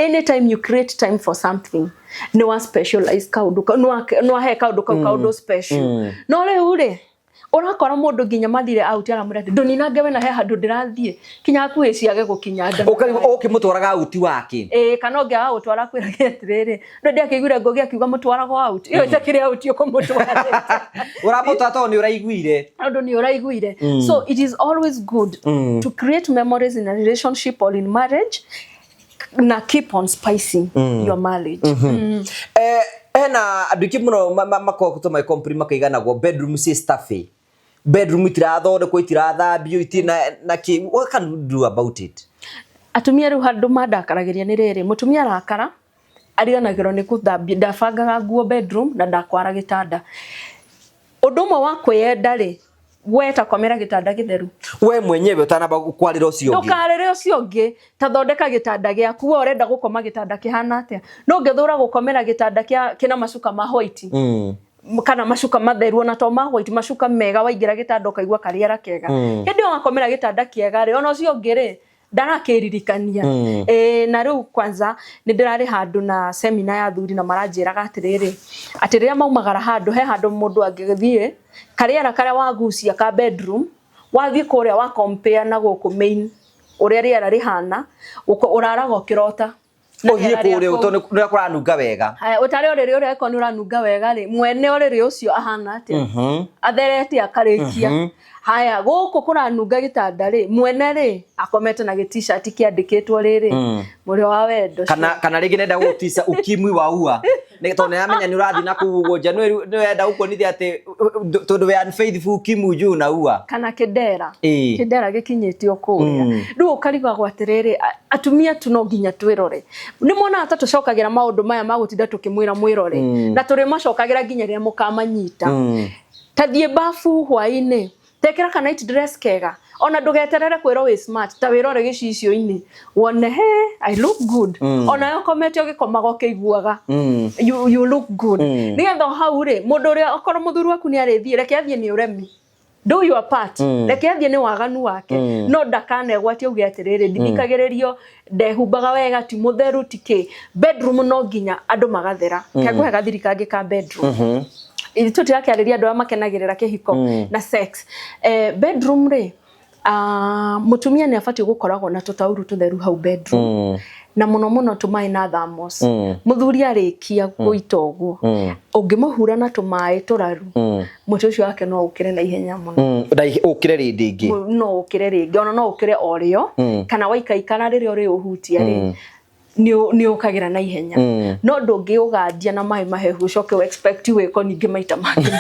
anytime you create time for something no one specialize kaundu no he kaundu special no le ure urakora mundu nginya mathire out aramurete ndunina ngewe na he handu ndirathie kinya kuhe ciage gukinya nda ukimutwaraga out wake kana ngia utwara kwira getiriri ndo ndiakiguire ngogi akiuga mutwaraga out iyo itakire out yo kumutwara uramutata ni uraiguire ndo ni uraiguire so it is always good to create memories in a relationship or in marriage na keep on spicing your marriage na aduki muno makokuto mai comprima kaigana go bedroom si stuffy bedroom itiratho ko itirathabio itina na ki what can you do about it atumia ru handu madakaragiria ni riri mutumia arakara ariganagiro ni kuthambia ndabangaga nguo bedroom na ndakwara gitanda udumwe wa kwenda ri weta komera gitanda githeru we mwenyewe utanaba kwarira ucio ngi ndukarire ucio ngi ta thondeka gitanda giaku we urenda gukoma gitanda kihana atia no ngethura gukomera gitanda kina macuka ma white kana macuka matheru na to ma white macuka mega waingira gitanda ukaigua kariera kega hindi wakomera gitanda kiega ri ona ucio ngi ri ndarakiririkania na riu kwanza ni ndirari handu na seminar ya thuri na maranjiraga atiriri atiriria maumagara handu he handu mundu angithie kariera karia wagucia ka bedroom wathie kuria wa compare na guku main uria riera rihana uraraga kirota uthie kuria utonira kuranunga wega utari uriri uria eko ni uranunga wega ri mwene uriri ucio ahana atia athereti akarikia haya guku kuranunga gitanda ri mwene ri akomete na t-shirt kiandikitwo riri muri wa wendo kana rigi nenda gutisa ukimwi wa ua ni tone amenya ni urathi na kugo January ni wenda ukonithia ati tondu we unfaithful ukimwi ju na ua kana kidera gikinyitio kuria ru ukariga gwatiriri atumia tuno nginya twirore ni mona atatu cokagira maundu maya magutinda tukimwira mwirore na turi macokagira nginya ria mukamanyita tathie bafu hwaine tekera kana night dress kega ona ndugeterere kwiro we smart ta wirore gicicio-ini wone he I look good ona yo komete ogikomaga ukiguaga you look good nigetha hau ri mundu ria okoro muthuru waku ni arithie reke athie ni uremi do your part reke athie ni waganu wake no ndakane gwati uge atiriri ndithikagiririo ndehumbaga wega ti mutheru tike bedroom no nginya andu magathera kaguhe gathirikange ka bedroom itutira kiariria andu makenagirira kihiko na sex bedroom ri mutumia ni afati gukoragwo na tutauru tutheru hau bedroom na muno tumai na thamos muthuri arikia guitoguo ungimuhura na tumai turaru mutu ucio wake no ukire na ihenya muno ukire ringi no ukire ringi ona no ukire orio kana waikaikana riri ori uhutia ri ni ukagira na ihenya no ndungi ugandia na mai mahehu ucoke we expect we ko ningi maita mangi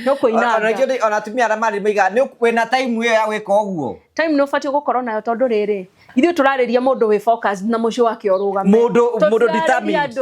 no koina ona tumia na mari maiga ni kwena time ya weka oguo time no fati gukorwo nayo tondu riri ithu turariria mundu we focus na mucio wake orugame mundu determined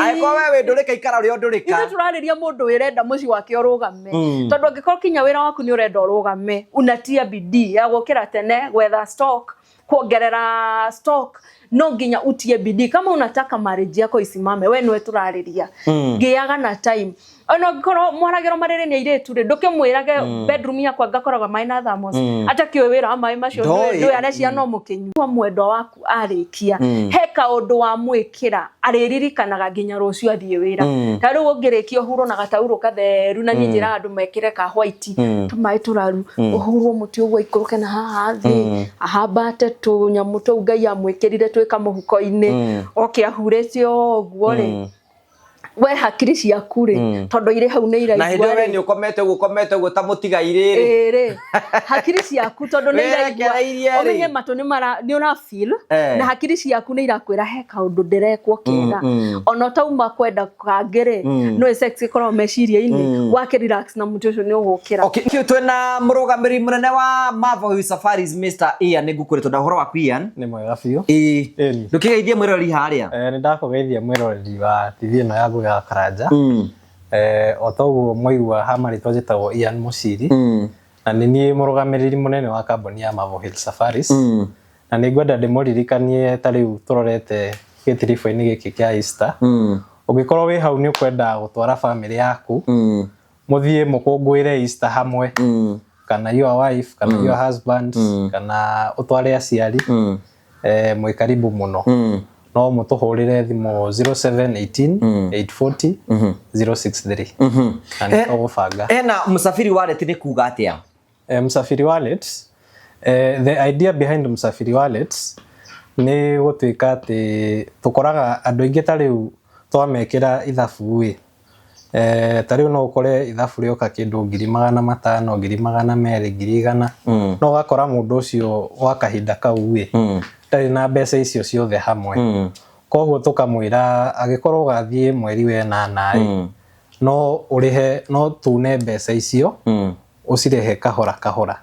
aiko wewe ndurika ikara uri ndurika ithu turariria mundu wirenda mucio wake orugame tondu angikoro kinya wira waku ni urenda orugame unatia bidii ya gukira tene gwetha stock kuongerera stock no nginya utie bidii kama unataka marriage yako isimame we niwe turariria ngiaga na time ono ngoro mwaragero marere ni iretu ri nduke mwirage bedroom yakwa ngakoraga mai na thamos atakiwe wira mai macio ndo anacia no mukinyu wa mwendo waku arikia heka undu wa mwikira ariririkanaga nginya rucio athie wira taru ungirikio huro na gatauru katheru na nyinjira andu mekire ka white tumai turaru uhuru muti ugwa ikuruke na haha thi ahambate tu nyamu tu ngai amwikirire twika muhuko-ini okiahuretio oguo ri we hakiri ciaku ri tondu ire hau ni iraigua na hindi we ni ukomete uguo ta mutiga iriri ri hakiri ciaku tondu ni iraigua omenye matu ni una feel na hakiri ciaku ni irakwira he kaundu ndirekwo kega ona tauma kwenda kangire no sex ikoro meciria-ini wake relax na mutu ucio ni ugukira okay twena murugamiri munene wa Marvel Safaris Mr. Ian nigukurito ndahoro waku Ian ni mwega biu ndukigeithie mwirori haria ni ndakugeithia mwirori wa TV no yagu ya Karanja otoguo mwaigua hamari twajitagwo Ian Muciri na ni murugamiriri munene wa kambuni ya Marvel Safaris na ningwenda ndimuririkanie tariu turorete gitirifo-ini giki kia Easter ugikorwo wi hau ni ukwenda gutwara family yaku muthie mukungwire Easter hamwe kana your wife kana your husband kana utware aciari mwikaribu muno no mutuhurire thimu 0718 840 063 kana tugubanga ena Msafiri Wallet ni kuga atia Msafiri Wallet the idea behind Msafiri Wallet ni gutwika ati tukoraga andu ingi ta riu twamekira ithabu wi ta riu no ukore ithabu rioka kindu 500 200 200 no gakora mundu ucio wa kahinda kau wi tari na mbeca icio ciothe hamwe koguo tukamwira agikorwo gathie mweri we 8 no urihe no tune mbeca icio ucirehe kahora kahora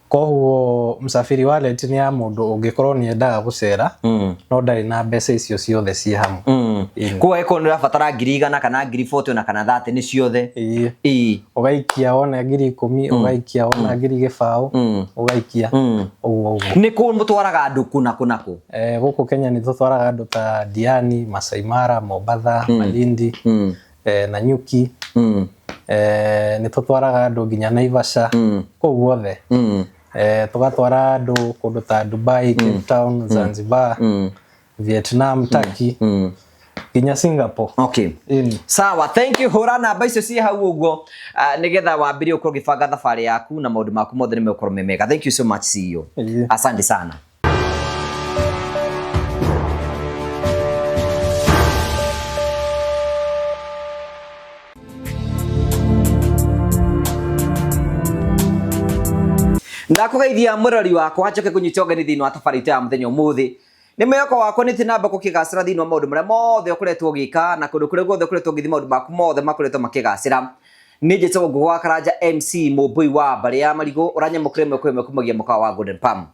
koguo Msafiri Wallet ni ya mundu ungikorwo ni endaga gucera no ndari na mbeca icio ciothe ci hamwe kwa eko ni rafatara 100 kana 40 na kana 30 ni ciothe ugaikia ona 10,000 ugaikia ona 1,000 ugaikia uguo ni ku mutwaraga andu kuna guku Kenya ni tutwaraga andu ta Diani, Masai Mara, Mombasa, Malindi Nanyuki ni tutwaraga andu nginya Naivasha koguo othe tugatwara andu kundu ta Dubai, Cape Town, Zanzibar, Vietnam, Turkey nginya Singapore. Okay. Sawa, thank you. Hora namba icio ci hau uguo nigetha wambire ukorwo gibanga thabari yaku na maundu maku mothe nimekorwo memega. Thank you so much CEO. Asante sana. Ndakugeithia murori wakwa njoke kunyitonga ni thini wa tabarite ya muthenya umuthi ni mweko wakwa ni tinamba kukigacira thini wa maundu maria mothe ukoretwo gika na kundu kuria guothe ukoretwo githi maundu maku mothe makoretwo makigacira ni njitwo ngugwa Karanja MC Mubui wa bari ya marigo uranyamukire mweko kumagia mukawa wa Golden Palm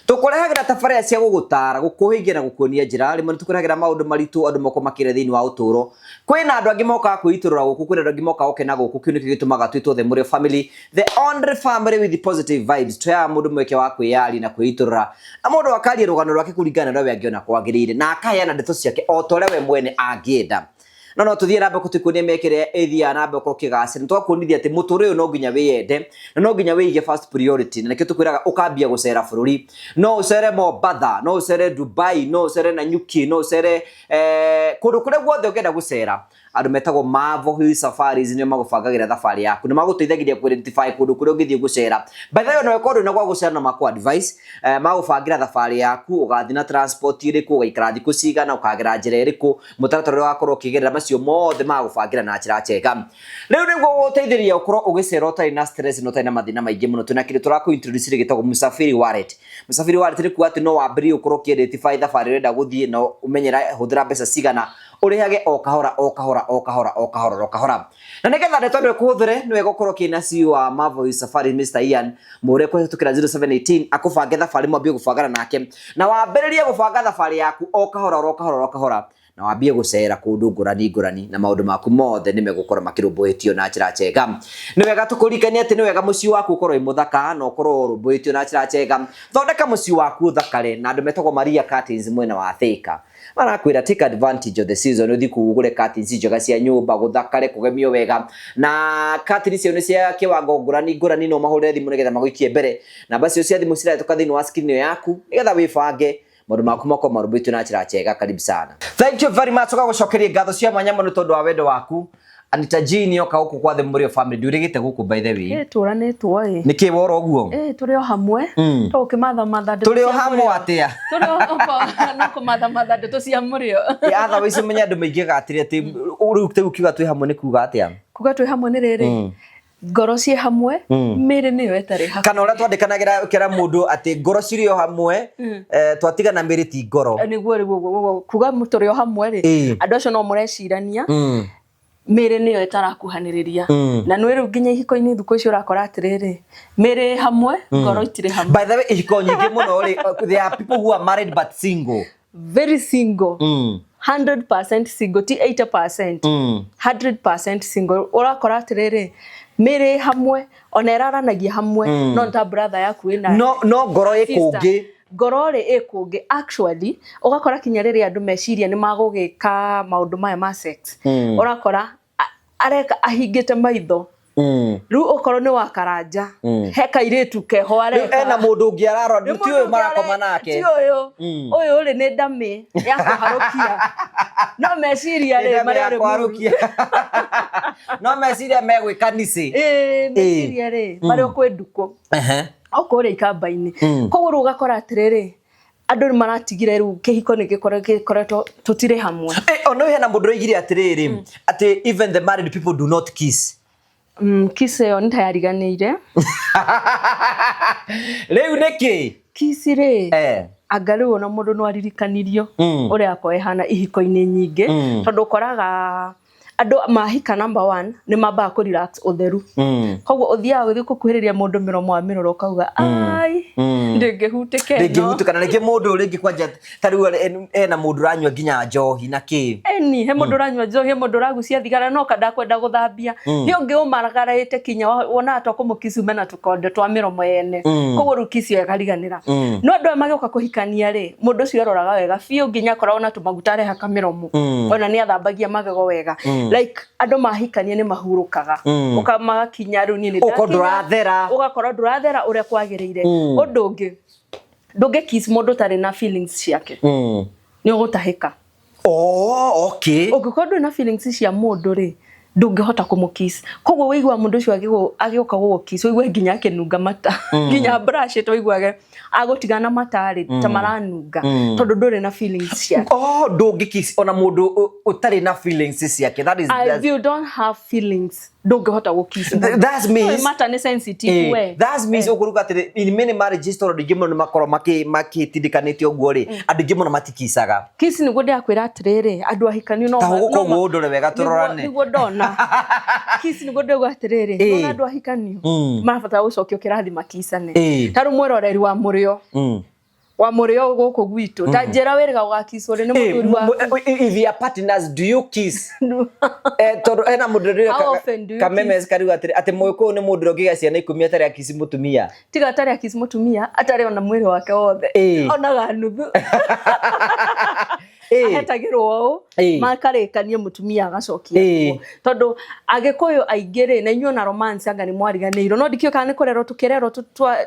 tukurehagira tabarĩra cia gugutara gukuhingia na gukuonia njira rimwe tukurehagira maundu maritu andu moko makire thini wa uturo kwina andu angi moka kwiturura guku kwina andu angi moka okena guku kiu nikio gitumaga twitwo the Murio family, the only family with the positive vibes twa mundu mweke wa kwiyali na kwiturura na mundu akari rugano rwake kuringana na we angiona kwagirire na akayana ndeto ciake o tore we mwene angienda no tuthie rambe kutukunia mekere ethia rambe ko kigacira twakunithia ati muture uyu no nginya wiyende na no nginya wige first priority na nikio tukwiraga ukambia gucera bururi no ucere Mombasa no ucere Dubai no ucere Nanyuki no ucere kundu kuria guothe ukenda gucera andu metagwo Mavo Safaris ni magubangagira thabari yaku ni maguteithagiria ku identify kundu kuria ungithie gucera by the way no record na gwa gucera na makwa advice magubangira thabari yaku ugathi na transport iriku ugaikara thiku cigana ukagira njira iriku mutaratara wakorwo ukigerera macio mothe magubangira na njira njega riu niguo guteithiria ukorwo ugicera utari na stress no utari na mathina maingi muno tunakiri turaku introduce gitagwo Msafiri Wallet. Msafiri Wallet ni kuga ati no wambiri ukorwo ukiidentify thabari urenda guthie na umenyera huthira mbeca cigana urihage o kahora na nigetha ndeto kuhuthire ni wega ukorwo kina CEO wa Mavo Safari Mr. Ian mure kwa tukira 0718 akubange thabari mwambie gubangana nake na wambiririe gubanga thabari yaku o kahora na wambie gucera kundu ngurani na maundu maku mothe ni megukora makirumbuitio na njira njega ni wega tukurikania ati ni wega muci waku ukorwo i muthaka na ukorwo rumbuitio na njira njega thondeka muci waku thakare na andu metagwo Maria Curtains mwena wa Thika marakwira take advantage of the season uthi kugure curtains njega cia nyumba guthakare kugemio wega na curtains cio ni cia kiwango ngurani no mahurire thimu nigetha maguikie mbere na basi cio thimu cira tuka thini wa screen yaku nigetha wibange maundu maku mako marumbuitio na njira njega. Karibu sana. Thank you very much ugagucokeria ngatho cia mwanya muno tondu wa wendo waku Anita Jini oka guku kwa the Murio family ndirigite guku by the way turanetwo niki woro oguo turi o hamwe tukimatha turi o hamwe atia turi no kumatha ndeto cia Murio atha wici menya andu maingi gatire ati riu kiuga twi hamwe ni kuga atia kuga twi hamwe ni riri ngoro cie hamwe miri niyo etari hamwe kana ura twandikanagira kera mundu ati ngoro cirio hamwe twatigana miri ti ngoro niguo kuga turi o hamwe ri andu acio no murecirania miri niyo etarakuhaniriria na nwe riu nginya ihiko-ini thuko icio urakora atiriri miri hamwe ngoro itire hamwe. By the way ihiko nyingi muno ri there are people who are married but single, very single 100% single ti 80% 100% single urakora atiriri miri hamwe ona eraranagia hamwe no nta brother yaku ina no ngoro ikungi ngorore ikungi actually ugakora kinya riri andu meciria ni magugika maundu maya ma sex urakora areka ahingite maitho riu okoro ni wa Karanja he kairitu keho areka ena mundu ungi ararwa ndutiwe marakoma nake ti uyu ri ni ndami ya kuharukia no meciria ri maria kuharukia no meciria megwe kanisi meciria ri maria kwenduko okore ikamba-ini koguo ugakora atiriri andu ni maratigire riu kihiko ni gikoretwo tutire hamwe ono hena mundu oigire atiriri ati even the married people do not kiss kiss yo ntayariganire riu niki kiss ri angaru ona mundu no aririkanirio uria akoehana ihiko-ini nyingi tondu koraga andu mahika number 1 ni mamba ku relax utheru koguo uthia uthi kukuhiriria mundu miromo wa miroro kauga ai ndingihutike kana reke mundu ringi kwanja tariu ena mundu ranywa ginya njohi na ki he mundu ranywa njohi mundu ragucia thigara no kada kwenda guthambia ni ungi umaragarite kinya wona atakumukisu mena tukonde twa miromo yene koguo rukisi yakariganira no andu magioka kuhikania ri mundu ucio aroraga wega biu nginya korwo na tumaguta reha kamiromo ona ni athambagia magego wega like andu mahikania ni mahurukaga ukamakinya riu ni ugakorwo ndurathera uria kwagirire undu ungi ndungi kiss mundu tari na feelings ciake ni ugutahika okay ugikorwo na feelings cia mundu ri ndungihota kumukiss koguo wigwa mundu ucio agioka gukiss wigwa nginya akenunga mata nginya brush to wigwage agotigana matari tamaranunga tondu nduri na feelings ciake ndungikiss ona mundu utari na feelings ciake that is if you don't have feelings ndungihota gukiss that means mata ni sensitive we that means ukuruga ati in many marriages tondu ngimo ni makoro makitindikanitie uguo ri andu ngimo na matikisaga kiss ni gundi akwira atiriri andu ahikani no koguo ndore wega turorane niguo ndona kiss ni gundi atiriri no andu ahikani marabatara gucokio kirathi makisane taru mwiroreri wa murio guku gwitu tanjira wiriga ugakiss uri ni muthuri wa if your partners do you kiss tondu ena mundu kamemes kariu ati moyo ni mundu ngiga ciana ikumi atari akiss mutumia tiga atari akiss mutumia atari ona mwiri wake wothe ona ganuthu ahetagirwo makarikanie mutumia agacokia tondu agikuyu aingire na inyo na romance anga ni mwariganiro no ndikio kana ni kurero tukirero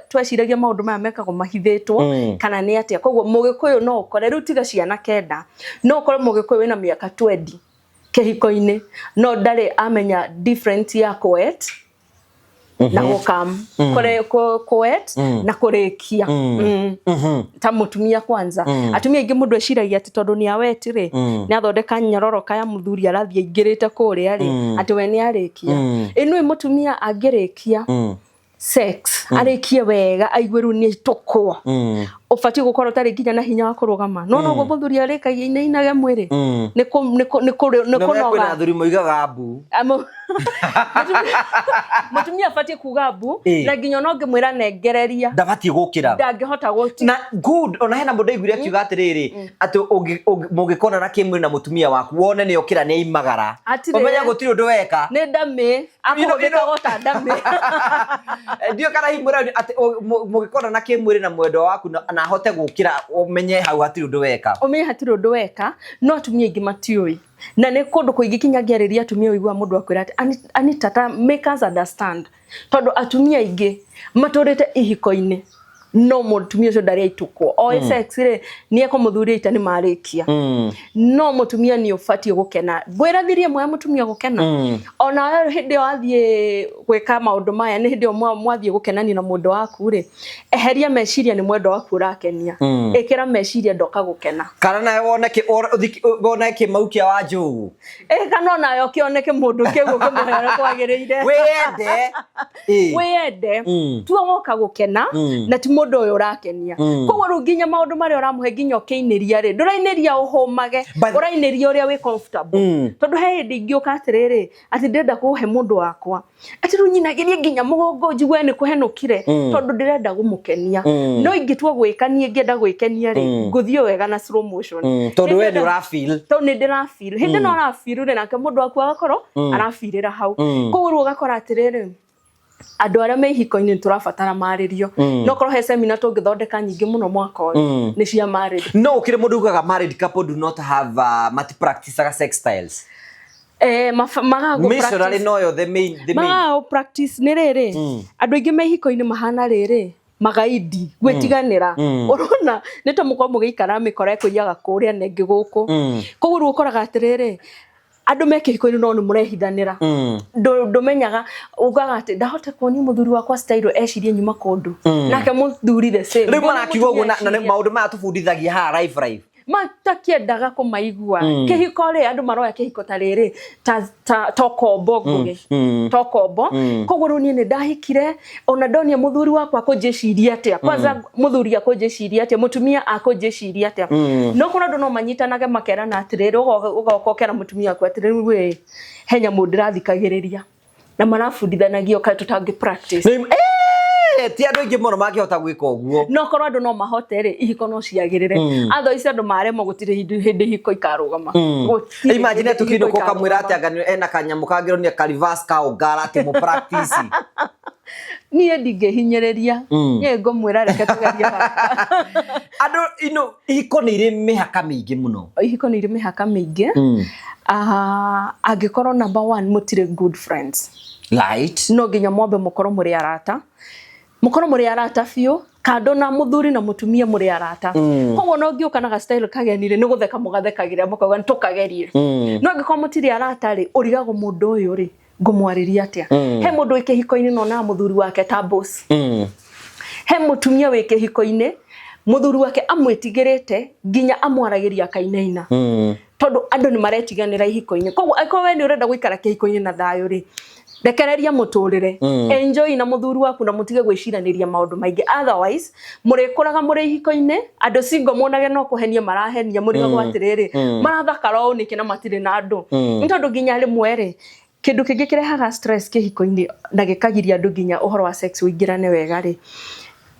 tweciragia maundu maya mekagwo mahithitwo kana ni atia koguo mugikuyu no ukore riu tiga ciana kenda no ukore mugikuyu ina miaka 20 kihiko-ini no ndari amenya different ya coet na gukam coet na kurikia ta mutumia kwanza atumia ingi mundu eciragia ati tondu ni aweti ri ni athondeka nyororoka ya muthuri arathie ingirite kuria ri ati we ni arikia inu mutumia angirikia sex arikie wega aigweru ni tukwa ufati gukorwo tari nginya na hinya wa kurugama no no muthuri arikagia inainage mwiri ni kunoga athuri moigaga mbu mutumia afati kuga mbu na nginya no ngimwira nengereria ndabati gukira ndangihota guti na good ona hena mundu aiguire akiuga atiriri ati mugikona na kimwe na mutumia waku wone ni okira ni imagara umenya gutiri undu weka ni ndame akuhubika gota ndame ndio kana himura ati mugikona na kimwe na mwendo waku na hote gukira umenye hau hatiri undu weka umenye hatiri undu weka no atumia ingi matioi na ne kundu kuingi kinyagiariria atumia wigwa mundu akwira ati anitata make us understand tondu atumia ingi maturite ihiko-ini no mutumia ucio ndari aitukwo o sex ri ni ekomuthuri ita ni marikia no mutumia ni ufatie gukena ngwirathirie mwe mutumia gukena ona hindi wathie gweka maundu maya ni hindi mwathie gukenani na mundu waku ri eheria meciria ni mwendo waku urakenia ikira meciria ndoka gukena kana na wona ke maukia wa njugu kana nayo kioneke mundu kigu kimuhera kwagiriire wende tuo woka gukena na mundu uyu urakenia koguo runginya maundu mari uramuhe nginya ukiiniria ri ndurainiria uhumage urainiria uria wi comfortable tondu he hindi ngiuka atiriri ati ndenda kuhe mundu wakwa ati runyinagirie nginya mugongo njigwe ni kuhenukire tondu ndirenda gumukenia no ingitwa gwikanie ngienda gwikenia ri nguthio wega na slow motion tondu we ni urafeel tondu ni ndirafeel hindi no urafeel ri nake mundu wakwa agakorwo arafeelira hau koguo ugakora atiriri andu aria me ihiko-ini turabatara maririo no korwo he seminar tungithondeka nyingi muno mwaka uyu ni cia marriage no ukire mundu ugaga married couple do not have multi practice sex styles magago missionary noyo the main magago practice nĩ rĩrĩ andũ aingĩ mehiko-inĩ mahana rĩrĩ magaidi gwĩtiganĩra urona nĩ ta mũkorwo mũgĩikara mĩkora ĩkũiyaga kũrĩa nengĩ gũkũ koguo rĩu ũkoraga atĩrĩrĩ andũ mekĩhiko-inĩ no nĩ mũrehithanĩra ndũmenyaga ugaga atĩ ndahota kuonia mũthuri wakwa style ecirie nyuma kũndũ nake mũthuri the same rĩu marakiuga ũguo na maũndũ maya tũbundithagia haha live matakiendaga kũmaigua kĩhiko rĩ andũ maroya kĩhiko ta rĩrĩ ta kombo nguge ta kombo koguo rĩu niĩ nĩ ndahikire ona ndonia mũthuri wakwa akũnjĩciria atĩa kwanza mũthuri akũnjĩciria atĩa mũtumia akũnjĩciria atĩa no kũrĩ andũ no manyitanage makerana atĩrĩrĩ ũgoka ũkera mũtumia wakwa atĩrĩrĩ we henya mũndũ ndĩrathikagĩrĩria na marabundithanagio kaĩ tũtangĩ practice ti andũ aingĩ mũno mangĩhota gwĩka ũguo no korwo andũ no mahote rĩ ihiko no ciagĩrĩre otherwise andũ maremo gũtirĩ hĩndĩ ihiko ikarũgama imagine tukinũka ũkamwĩra atĩ anga ena kanyamũ kangĩronia karivas ka ongara atĩ mũ practice niĩ ndingĩhinyĩrĩria niĩ ngũmwĩra reke tũgerie andũ ihiko nĩ irĩ mĩhaka mĩingĩ mũno ihiko nĩ irĩ mĩhaka mĩingĩ angĩkorwo number 1 mũtirĩ good friends right no nginya mwambe mũkorwo mũrĩ arata biũ kando na mũthuri na mũtumia mũrĩ arata koguo no ngĩũka na style kagenire nĩ gũtheka mũgathekagĩra mũkauga nĩ tũkagerie no ngĩkorwo mũtirĩ arata rĩ ũrigagwo mũndũ ũyũ rĩ ngũmwarĩria atĩa he mũndũ wĩ kĩhiko-inĩ no na mũthuri wake ta boss he mũtumia wĩ kĩhiko-inĩ mũthuri wake amwĩtigĩrĩte nginya amwaragĩria kainaina tondũ andũ nĩ maretiganĩra ihiko-inĩ koguo akorwo we nĩ ũrenda gũikara kĩhiko-inĩ na thayũ rĩ rekereria mũtũrĩre enjoy na mũthuri waku na mũtige gwĩciranĩria maũndũ maingĩ otherwise mũrĩkũraga mũrĩ ihiko-inĩ andũ single monage no kũhenia marahenia mũrigagwo atĩrĩrĩ marathakara ũũ nĩkĩ na matirĩ na andũ nĩ tondũ nginya rĩmwe rĩ kĩndũ kĩngĩ kĩrehaga stress kĩhiko-inĩ na gĩkagiria andũ nginya ũhoro wa sex ũingĩrane wega rĩ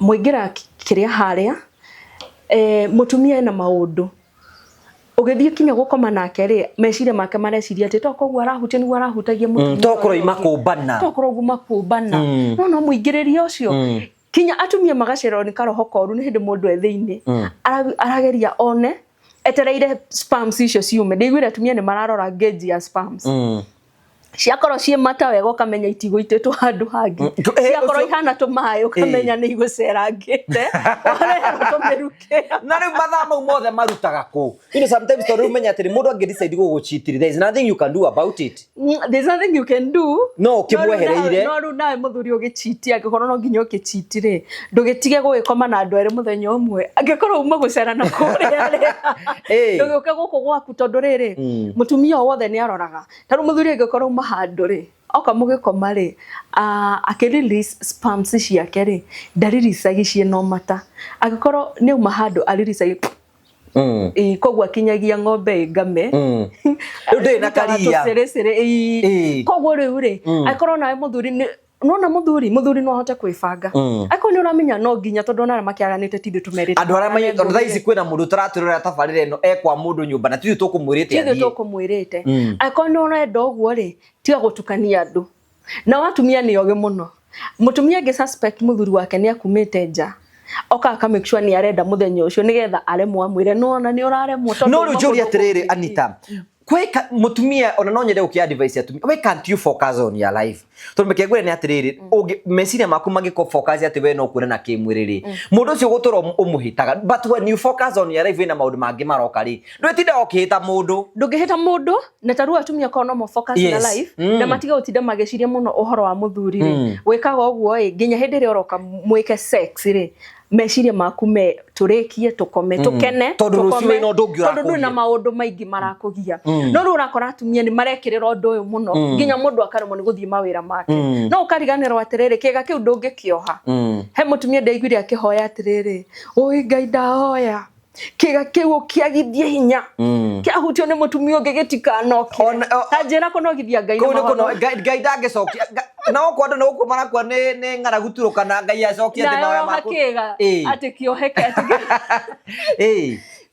mũingĩra kĩrĩa harĩa mũtumia ena maũndũ ũgĩthiĩ kinya gũkoma nake rĩ meciria make mareciria atĩ to koguo arahutia nĩguo arahutagia mũtumia tokorwo imakũmbana tokorwo makũmbana no mũingĩrĩria ũcio kinya atumia magacererwo nĩ karoho koru nĩ hĩndĩ mũndũ thĩinĩ arageria one etereire spams icio ciume ndigwĩra atumia nĩ mararora gauge ya spams ciakorwo ciĩ mata wega ũkamenya itigũitĩtwo handũ hangĩ ciakorwo ihana tũmaĩ ũkamenya nĩ igũcerangĩte ũreherwo tũmĩruke na rĩu mathaa mau mothe marutaga kũ sometimes tondũ ũmenya atĩ mũndũ angĩdecide gũgũcheat there is nothing you can do about it there's nothing you can do no ũkĩmwehereire no rĩu nawe mũthuri ũgĩcheat angĩkorwo no nginya ũgĩcheat rĩ ndũgĩtige gũgĩkoma na andũ erĩ mũthenya ũmwe angĩkorwo uma gũcerana kũrĩa rĩ ndũgĩũke gũkũ gwaku tondũ rĩrĩ mũtumia wothe nĩ aroraga tondũ mũthuri angĩkorwo handũ rĩ oka mũgĩkoma rĩ akĩrelease spams ciake rĩ ndariricagia ciĩno mata angĩkorwo nĩ uma handũ ariricagia koguo akinyagia ng'ombe ngame ndĩ na karia koguo rĩu rĩ angĩkorwo nawe mũthuri nona mũthuri no ahote kwĩbanga akorwo nĩ ũramenya no nginya tondũ ona makĩaranĩte tithĩ tũmerĩte andũ arĩa maitho thaa ici kwĩna mũndũ tũratũrĩra tabarĩra ĩno ekwa mũndũ nyũmba na tithĩ tũkũmwĩrĩte akorwo nĩ ũrenda ũguo rĩ tiga gũtukania andũ na watumia nĩ ogĩ mũno mũtumia angĩ suspect mũthuri wake nĩ akumĩte nja oka aka make sure nĩ arenda mũthenya ũcio nĩgetha aremwo amwĩre no na nĩ ũraremwo tondũ no rĩu njũria atĩrĩrĩ Anita kweka mutumia ona no nyende ukia advice atumia why can't you focus on your life to mekegwe ni atiriri meciria maku magiko focus ati we no kuona na kimwiriri mundu ucio gutoro umuhitaga but when you focus on your life ina maundu mangi maroka ri ndwetinda okihita mundu ndungihita mundu na taru atumia kono mo focus na life na matiga utinda mageciria muno uhoro wa muthuri ri wikaga uguo nginya hindi ri oroka mwike sex ri meciria maku me turikie tukome tukene tukome tondu na maundu maingi marakugia no ru urakora atumia ni marekirira undu uyu muno nginya mundu akaremwo ni guthii mawira make no ukariganirwo atiriri kiga kiu ndungikioha he mutumia ndaiguire akihoya atiriri oi Ngai ndahoya kiga kiu kiagithie hinya kiahutio ni mutumia ungi gitikanoke tanjira kunogithia Ngai Ngai ndangicokia na ukwenda no ukumara kwa ni ngaraguturuka na Ngai acokia thina wa maku ati kioheke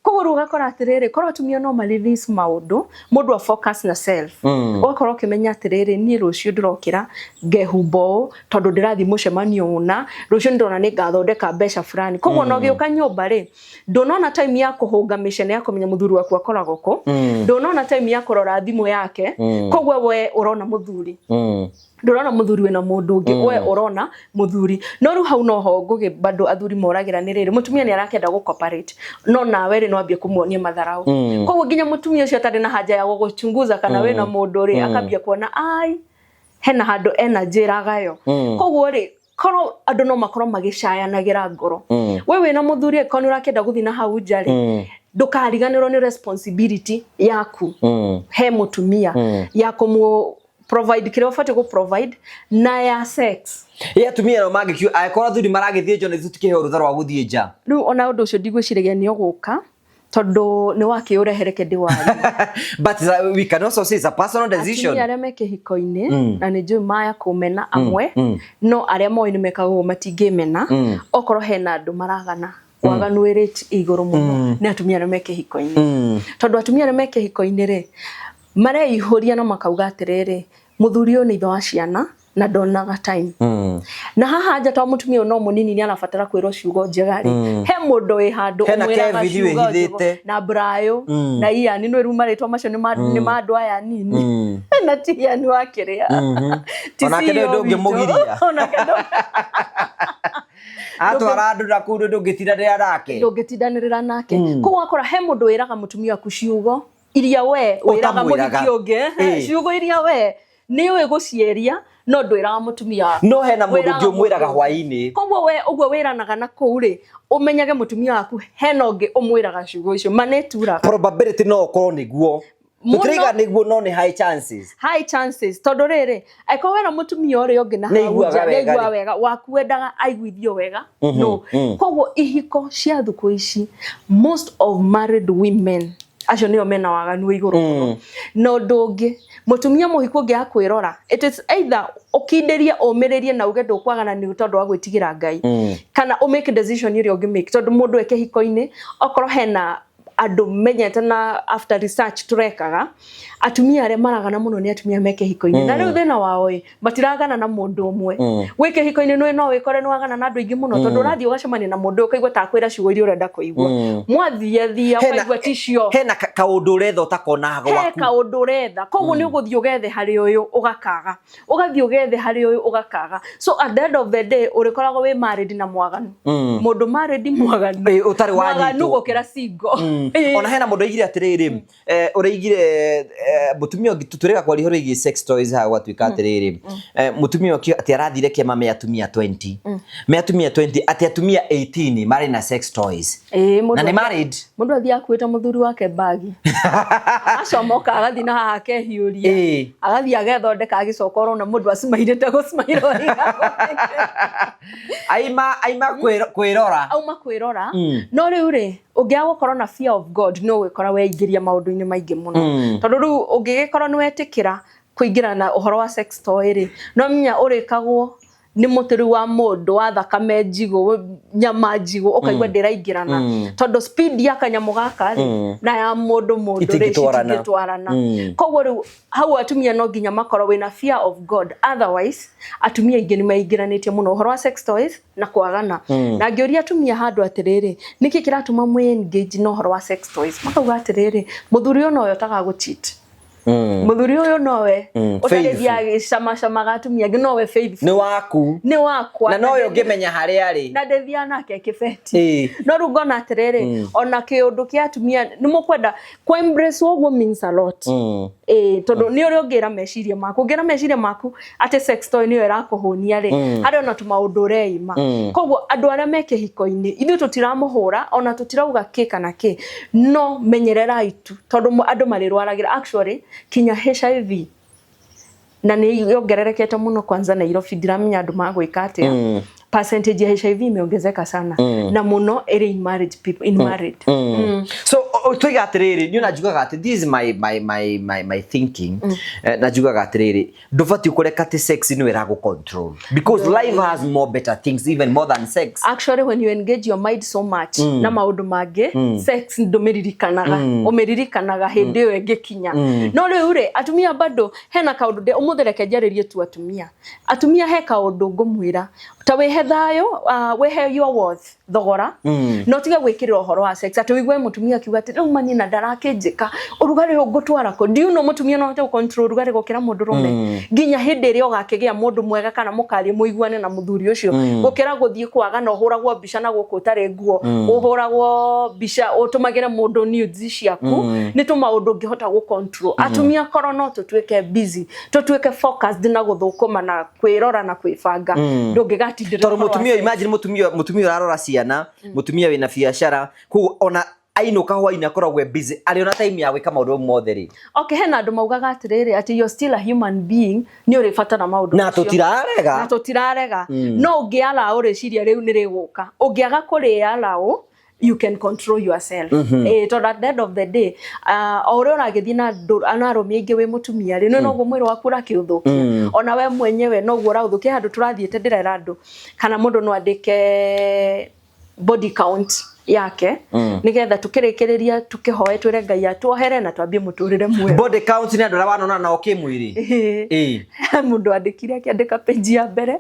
koguo rugakora atiriri korwo atumia no release maundu mundu a focus na self ugakorwo ukimenya atiriri nie rucio ndirokira ngehumbo tondu ndirathi mucemanio una rucio ndona ni ngathondeka mbeca fulani koguo no giuka nyumba ri ndonona time ya kuhunga mission ya kumenya muthuri waku akoragwo ku ndonona time ya kurora thimu yake koguo we urona muthuri ndurona muthuri wena mundu ungi we urona muthuri no ru hau no ho ngugi bado athuri moragira ni riri mutumia ni arakenda gu cooperate no nawe ri no ambie kumuonia matharau koguo nginya mutumia ucio atari na haja ya guguchunguza kana wena mundu ri akambia kuona ai hena handu energy ragayo koguo ri korwo andu no makorwo magicayanagira ngoro we wena muthuri ko ni urakenda guthina hau njari ndukariganirwo ni responsibility yaku he mutumia ya kumu provide kile ufate go provide na ya sex atumia no magikio aikora thuri maragithie njo ni tutukihe urutha rwa guthie nja riu ona undu ucio ndigwiciragia ni uguka tondu ni waki urehereke ndi wari but we can also say it's a personal decision atumia arĩa meke hiko-inĩ na nĩ njũĩ maya kũmena amwe no arĩa moĩ nĩ mekagwo matingĩmena okorwo hena andũ maragana waganu rate igũrũ mũno nĩ atumia arĩa meke hiko-inĩ tondu atumia arĩa meke hiko-inĩ rĩ mareihũria na makauga atiriri muthuri ũyũ nĩ ithe wa ciana na ndonaga time na haha nja to mutumia no munini ni anabatara kwirwo ciugo njega ri he mundu wi handu umwiraga ciugo na brayo na Ian no ru maritwa macio ni mandu aya nini na Tian wakiria ona kende ndungimugiria ona kende atwara andu na kundu ndungitidanirira nake ko akora he mundu wiraga mutumia ku ciugo iria we wiraga muthiki ungi ciugo iria we ni we gucieria no ndwiraga mutumia no hena mundu ngi umwiraga hwaini koguo we uguo wiranaga na kuu ri umenyage mutumia waku hena ungi umwiraga ciugo icio manetura probability no ukorwo niguo Mutriga niguo no ni high chances tondu riri aiko wera mutumia uri ungi na haigua wega wakuendaga aiguithio wega no koguo ihiko cia thuku ici most of married women acio nio mena waganu iguru muno no ndungi mutumia muhiku ngi akwirora it is either ukinderia umiririe na uge ndukwagana ni tondu wa gwitigira Ngai kana umake decision iri ungi make tondu mundu eke hiko-ini okorwo hena andu menyete na after research turekaga atumia are maragana muno ni atumia meke hiko-ini na riu thina wao matiragana na mundu umwe weke hiko-ini no wikore no wagana na andu ingi muno tondu rathi ugacemania na mundu ukaigwa ta kwira ciugo iria urenda kuigwa mwathia ukaigwa ticio hena kaundu uretha utakonaga waku he kaundu uretha koguo ni uguthii ugethe hari uyu ugakaga ugathii ugethe hari uyu ugakaga so at the end of the day urikoragwo we married na mwaganu mundu married mwaganu utari mwaganu gukira singo ona hena mundu igire atiriri ureigire mutumia tutureka kwa riho rigi sex toys ha gwatuika atiriri mutumia ati arathire kema me atumia 20 me atumia 20 ati atumia 18 mari na sex toys na ni married mundu athia akuita muthuri wake bagi acomoka agathi na haha kehiuria agathi agethondeka agicokorwo na mundu acimairite gucimairo aima kwirora no riu ri ungia gukorwo na fear of God no wikora weigiria maundu-ini maingi muno tondu riu ungigikorwo ni wetikira kuingira na uhoro wa sex toy ri no minya urikagwo ni mutiri wa mundu wa thakame njigo nyama njigo ukaigwa ndiraingirana tondu speed ya kanyamu gaka ri na ya mundu ri cititwarana koguo riu hau atumia no nginya makorwo wina fear of God otherwise atumia ingi ni maingiranĩtie muno uhoro wa sex toys na kwagana na ngiuria atumia handu atiriri niki kiratuma mwe engage no uhoro wa sex toys makauga atiriri muthuri uyu no yotaga gu cheat muthuri uyu nowe utarithia gicama gatumia nowe faith ni waku na nowe ngimenya hari ari na ndethia nake kibeti no rugona atiriri ona kiundu kia atumia ni mukwenda ku embrace woguo means a lot tondu ni uri ungira meciria maku ati sex toy ni irakuhunia ri hari ona tumaundu reima koguo andu aria meke hiko-ini ithu tutiramuhura ona tutirauga ki kana ki no menyererai tu tondu andu marirwaragira actually kinya HIV na ni yongererekete muno kwanza Nairobi ndiramenya andu magwika atia percentage ya HIV imeongezeka sana na muno ere in marriage people in married. So tuiga atiriri ni najugaga ati this is my thinking najugaga atiriri ndubati kureka ati sex ni wera go control because life has more better things even more than sex. Actually when you engage your mind so much na maundu mage sex ndumiririkanaga umiririkanaga hindi yo egikinya no riu ri atumia bado hena kaundu de umuthereke njaririe tu atumia he kaundu ngumwira ta wehe thayo wehe your worth thogora no tiga gwikirira uhoro wa sex ati wigwe mutumia kiuga ati riu mani na ndarakinjika urugari ugutwara ko do you know mutumia no hote control urugari gukira mundu rume ginya hindi ri ogakigia mundu mwega kana mukari muiguane na muthuri ucio gukira guthie kwaga no huragwo bica na guku tare nguo uhuragwo bica utumagire mundu nudes ciaku ni tumaundu ngihota gu control atumia koro no tutwike busy tutwike focused na guthukuma na kwirora na kwifanga ndungigati toro mutumia imagine mutumia urarora ciana mutumia wina biashara ku ona ainuka hwaini akoragwe busy aliona time ya gwika maundu mothe ri okay hena andu maugaga atiriri ati you're still a human being ni uri fatana maundu na tutirarega no ungiala uri ciria riu ni riguka ungiaga kuriala you can control yourself. To at the end of the day, ore uragithii na anaromi ingi we mutumia ri no mwiro waku rakiuthukia ona we mwenyewe no gura uthukia handu turathiete ndirera andu kana mundu no andike body count yake nigetha tukirikiriria tukihoe twire Ngai atuohere na twambie muturire mwe body count ni andu ra wanona na okimwiri mundu andikire akiandika page ya mbere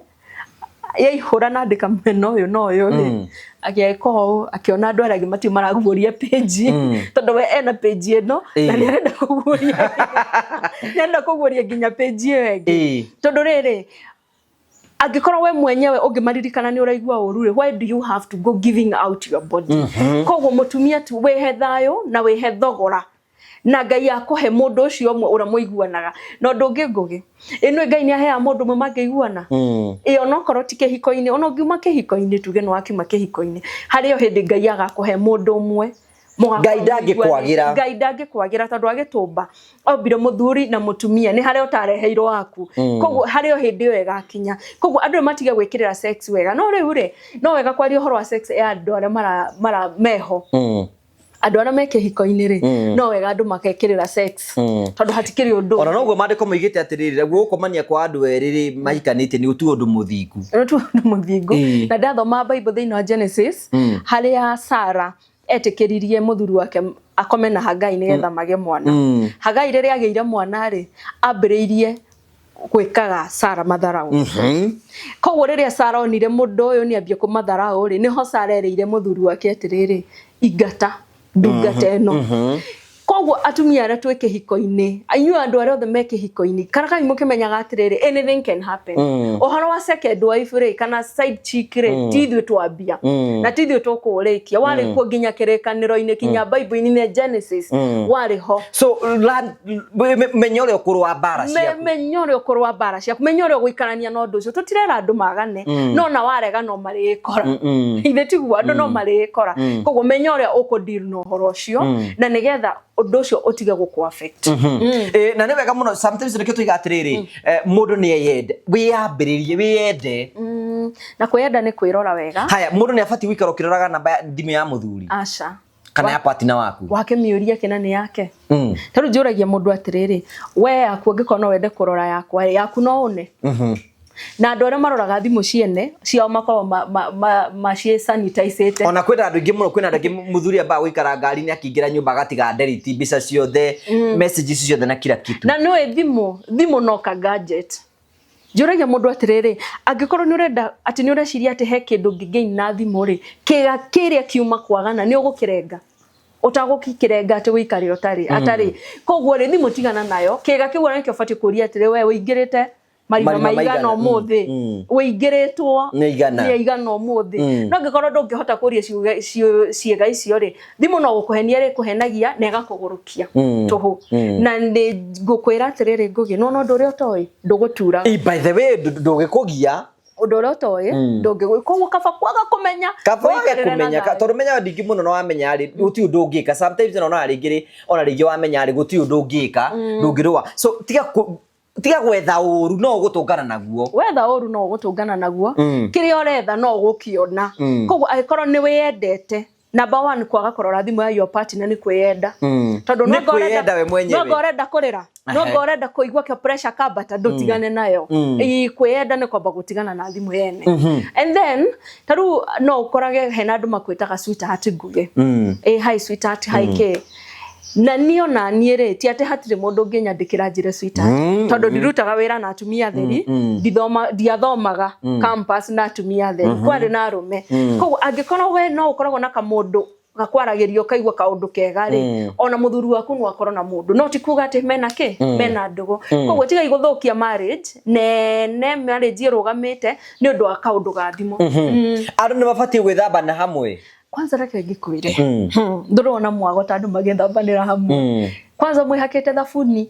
yaihura na andika mwena uyu no uyu ri agieko akiona andu aragi mati maraguria page tondu we ena page eno na ni arenda kuguria nginya page iyo ingi tondu riri agikorwo we mwenyewe ungimaririkana ni uraigua urure why do you have to go giving out your body koguo mutumia tu wehe thayo na wehe thogora na Ngai akohe mundu ucio umwe ura muiguanaga no ndungi ngugi ino Ngai ni ahea mundu umwe mangeiguana iyo no korwo ti kihiko-ini ona ngiuma kihiko-ini tuge no akiuma kihiko-ini hario hindi Ngai agakohe mundu umwe Ngai ndangikwagira tondu agitumba ombire muthuri na mutumia ni hario utareheirwo waku koguo hario hindi yo egakinya koguo andu matige gwikirira sex wega no riu ri no wega kwaria uhoro wa sex ya andu aria mara meho andu aria meke hiko-ini ri no wega andu makekirira sex tondu hatikiri undu ona noguo mandiko moigite atiriri gukomania kwa andu eriri mahikanite ni utu undu muthingu na ndathoma Bible thiini wa Genesis haria Sarah etikiririe muthuri wake akome na Hagai nigetha mage mwana Hagai riri ageire mwana ri ambiriirie gwikaga Sarah matharau koguo riria Sarah onire mundu uyu ni ambie kumatharau ri niho Sarah ereire muthuri wake atiriri ingata ndungata eno koguo atumia aria twike hiko-ini ainyu andu aria othe meke hiko-ini karakai mukimenyaga atiriri anything can happen ohoro wa second wife ri kana side chick ri tithwe twambia na tithwe tukurikia wari ku nginya kirekaniro-ini kinya Bible-ini ne Genesis wari ho so menyore ukurwa bara ciaku menyore ukurwa bara ciaku menyore guikarania no ndu ucio tutirera andu magane no na warega no marikora ithe tigwa andu no marikora koguo menyore ukudeal no horo ucio na nigetha undu ucio utige guku affect na ne wega muno sometimes reke tuiga atiriri mundu ni yende wiyambiririe na kwenda ni kwirora wega haya mundu ni afati gwikara ukiroraga namba ya thimu ya muthuri aca kana ya partner waku wake miuria kina ni yake taru njuragia mundu atiriri we akuongikona wende kurora yaku no une na andu aria maroraga thimu ciene ciao makorwo macie sanitizete ona kwenda andu ingi muno kwina andu ingi muthuri amba gwikara ngari ni akingira nyumba agatiga delete mbica ciothe messages ciothe na kila kitu na no thimu no ka gadget njuragia mundu atiriri angikorwo ni urenda ati ni ureciria ati he kindu ngigain na thimu ri kiria kiuma kwagana ni ugukirenga utagukikirenga ati wikari atari koguo ri thimu tigana nayo kiga kiu arakio fati kuria atiri we uingirite marima maigana umuthi uingiritwo ni igana umuthi no ngikorwo ndungihota kuria ciega icio ri thimu no gukuhenia ri kuhenagia na igakugurukia tuhu na ni ngukwira atiriri ngugi no nduri utoi ndugutura by the way ndugikugia undu uria utoi ndungikoguo kaba kwaga kumenya tondu menya ndingi muno no wamenya ri guti undu ungika sometimes no ringi wamenya ri guti undu ungika ndungirwa so tiga tiga gwetha uru no gutungana naguo wetha uru no gutungana naguo kiri oretha no gukiona koguo agikoro ni wiyendete number 1 kwaga kurora thimu ya your partner ni kwiyenda tondu no gorenda kurira no gorenda kuigua ke pressure kabata ndutigane nayo kwiyenda ni kwamba gutigana na thimu yene and then taru no ukorage hena andu makwitaga sweetheart nguge hi sweetheart hi ke na niyo na niere ti ate hatire mundu nginyandikira njire sweetheart tondu ndirutaga wira na atumia theri ndiathomaga campus na atumia theri kwari na arume koguo angikorwo we no ukoragwo na kamundu gakwaragirio kaigwa kaundu kega ri ona muthuri waku no akorwo na mundu no ti kuga ati mena ki mena ndugu koguo tiga iguthukia marriage ne marriage irugamite ni undu wa kaundu ga thimu andu ni mabati gwithamba na hamwe kwanza reke ngikwire ndurona mwago tandu magithambanira hamwe kwanza mwihakite thabuni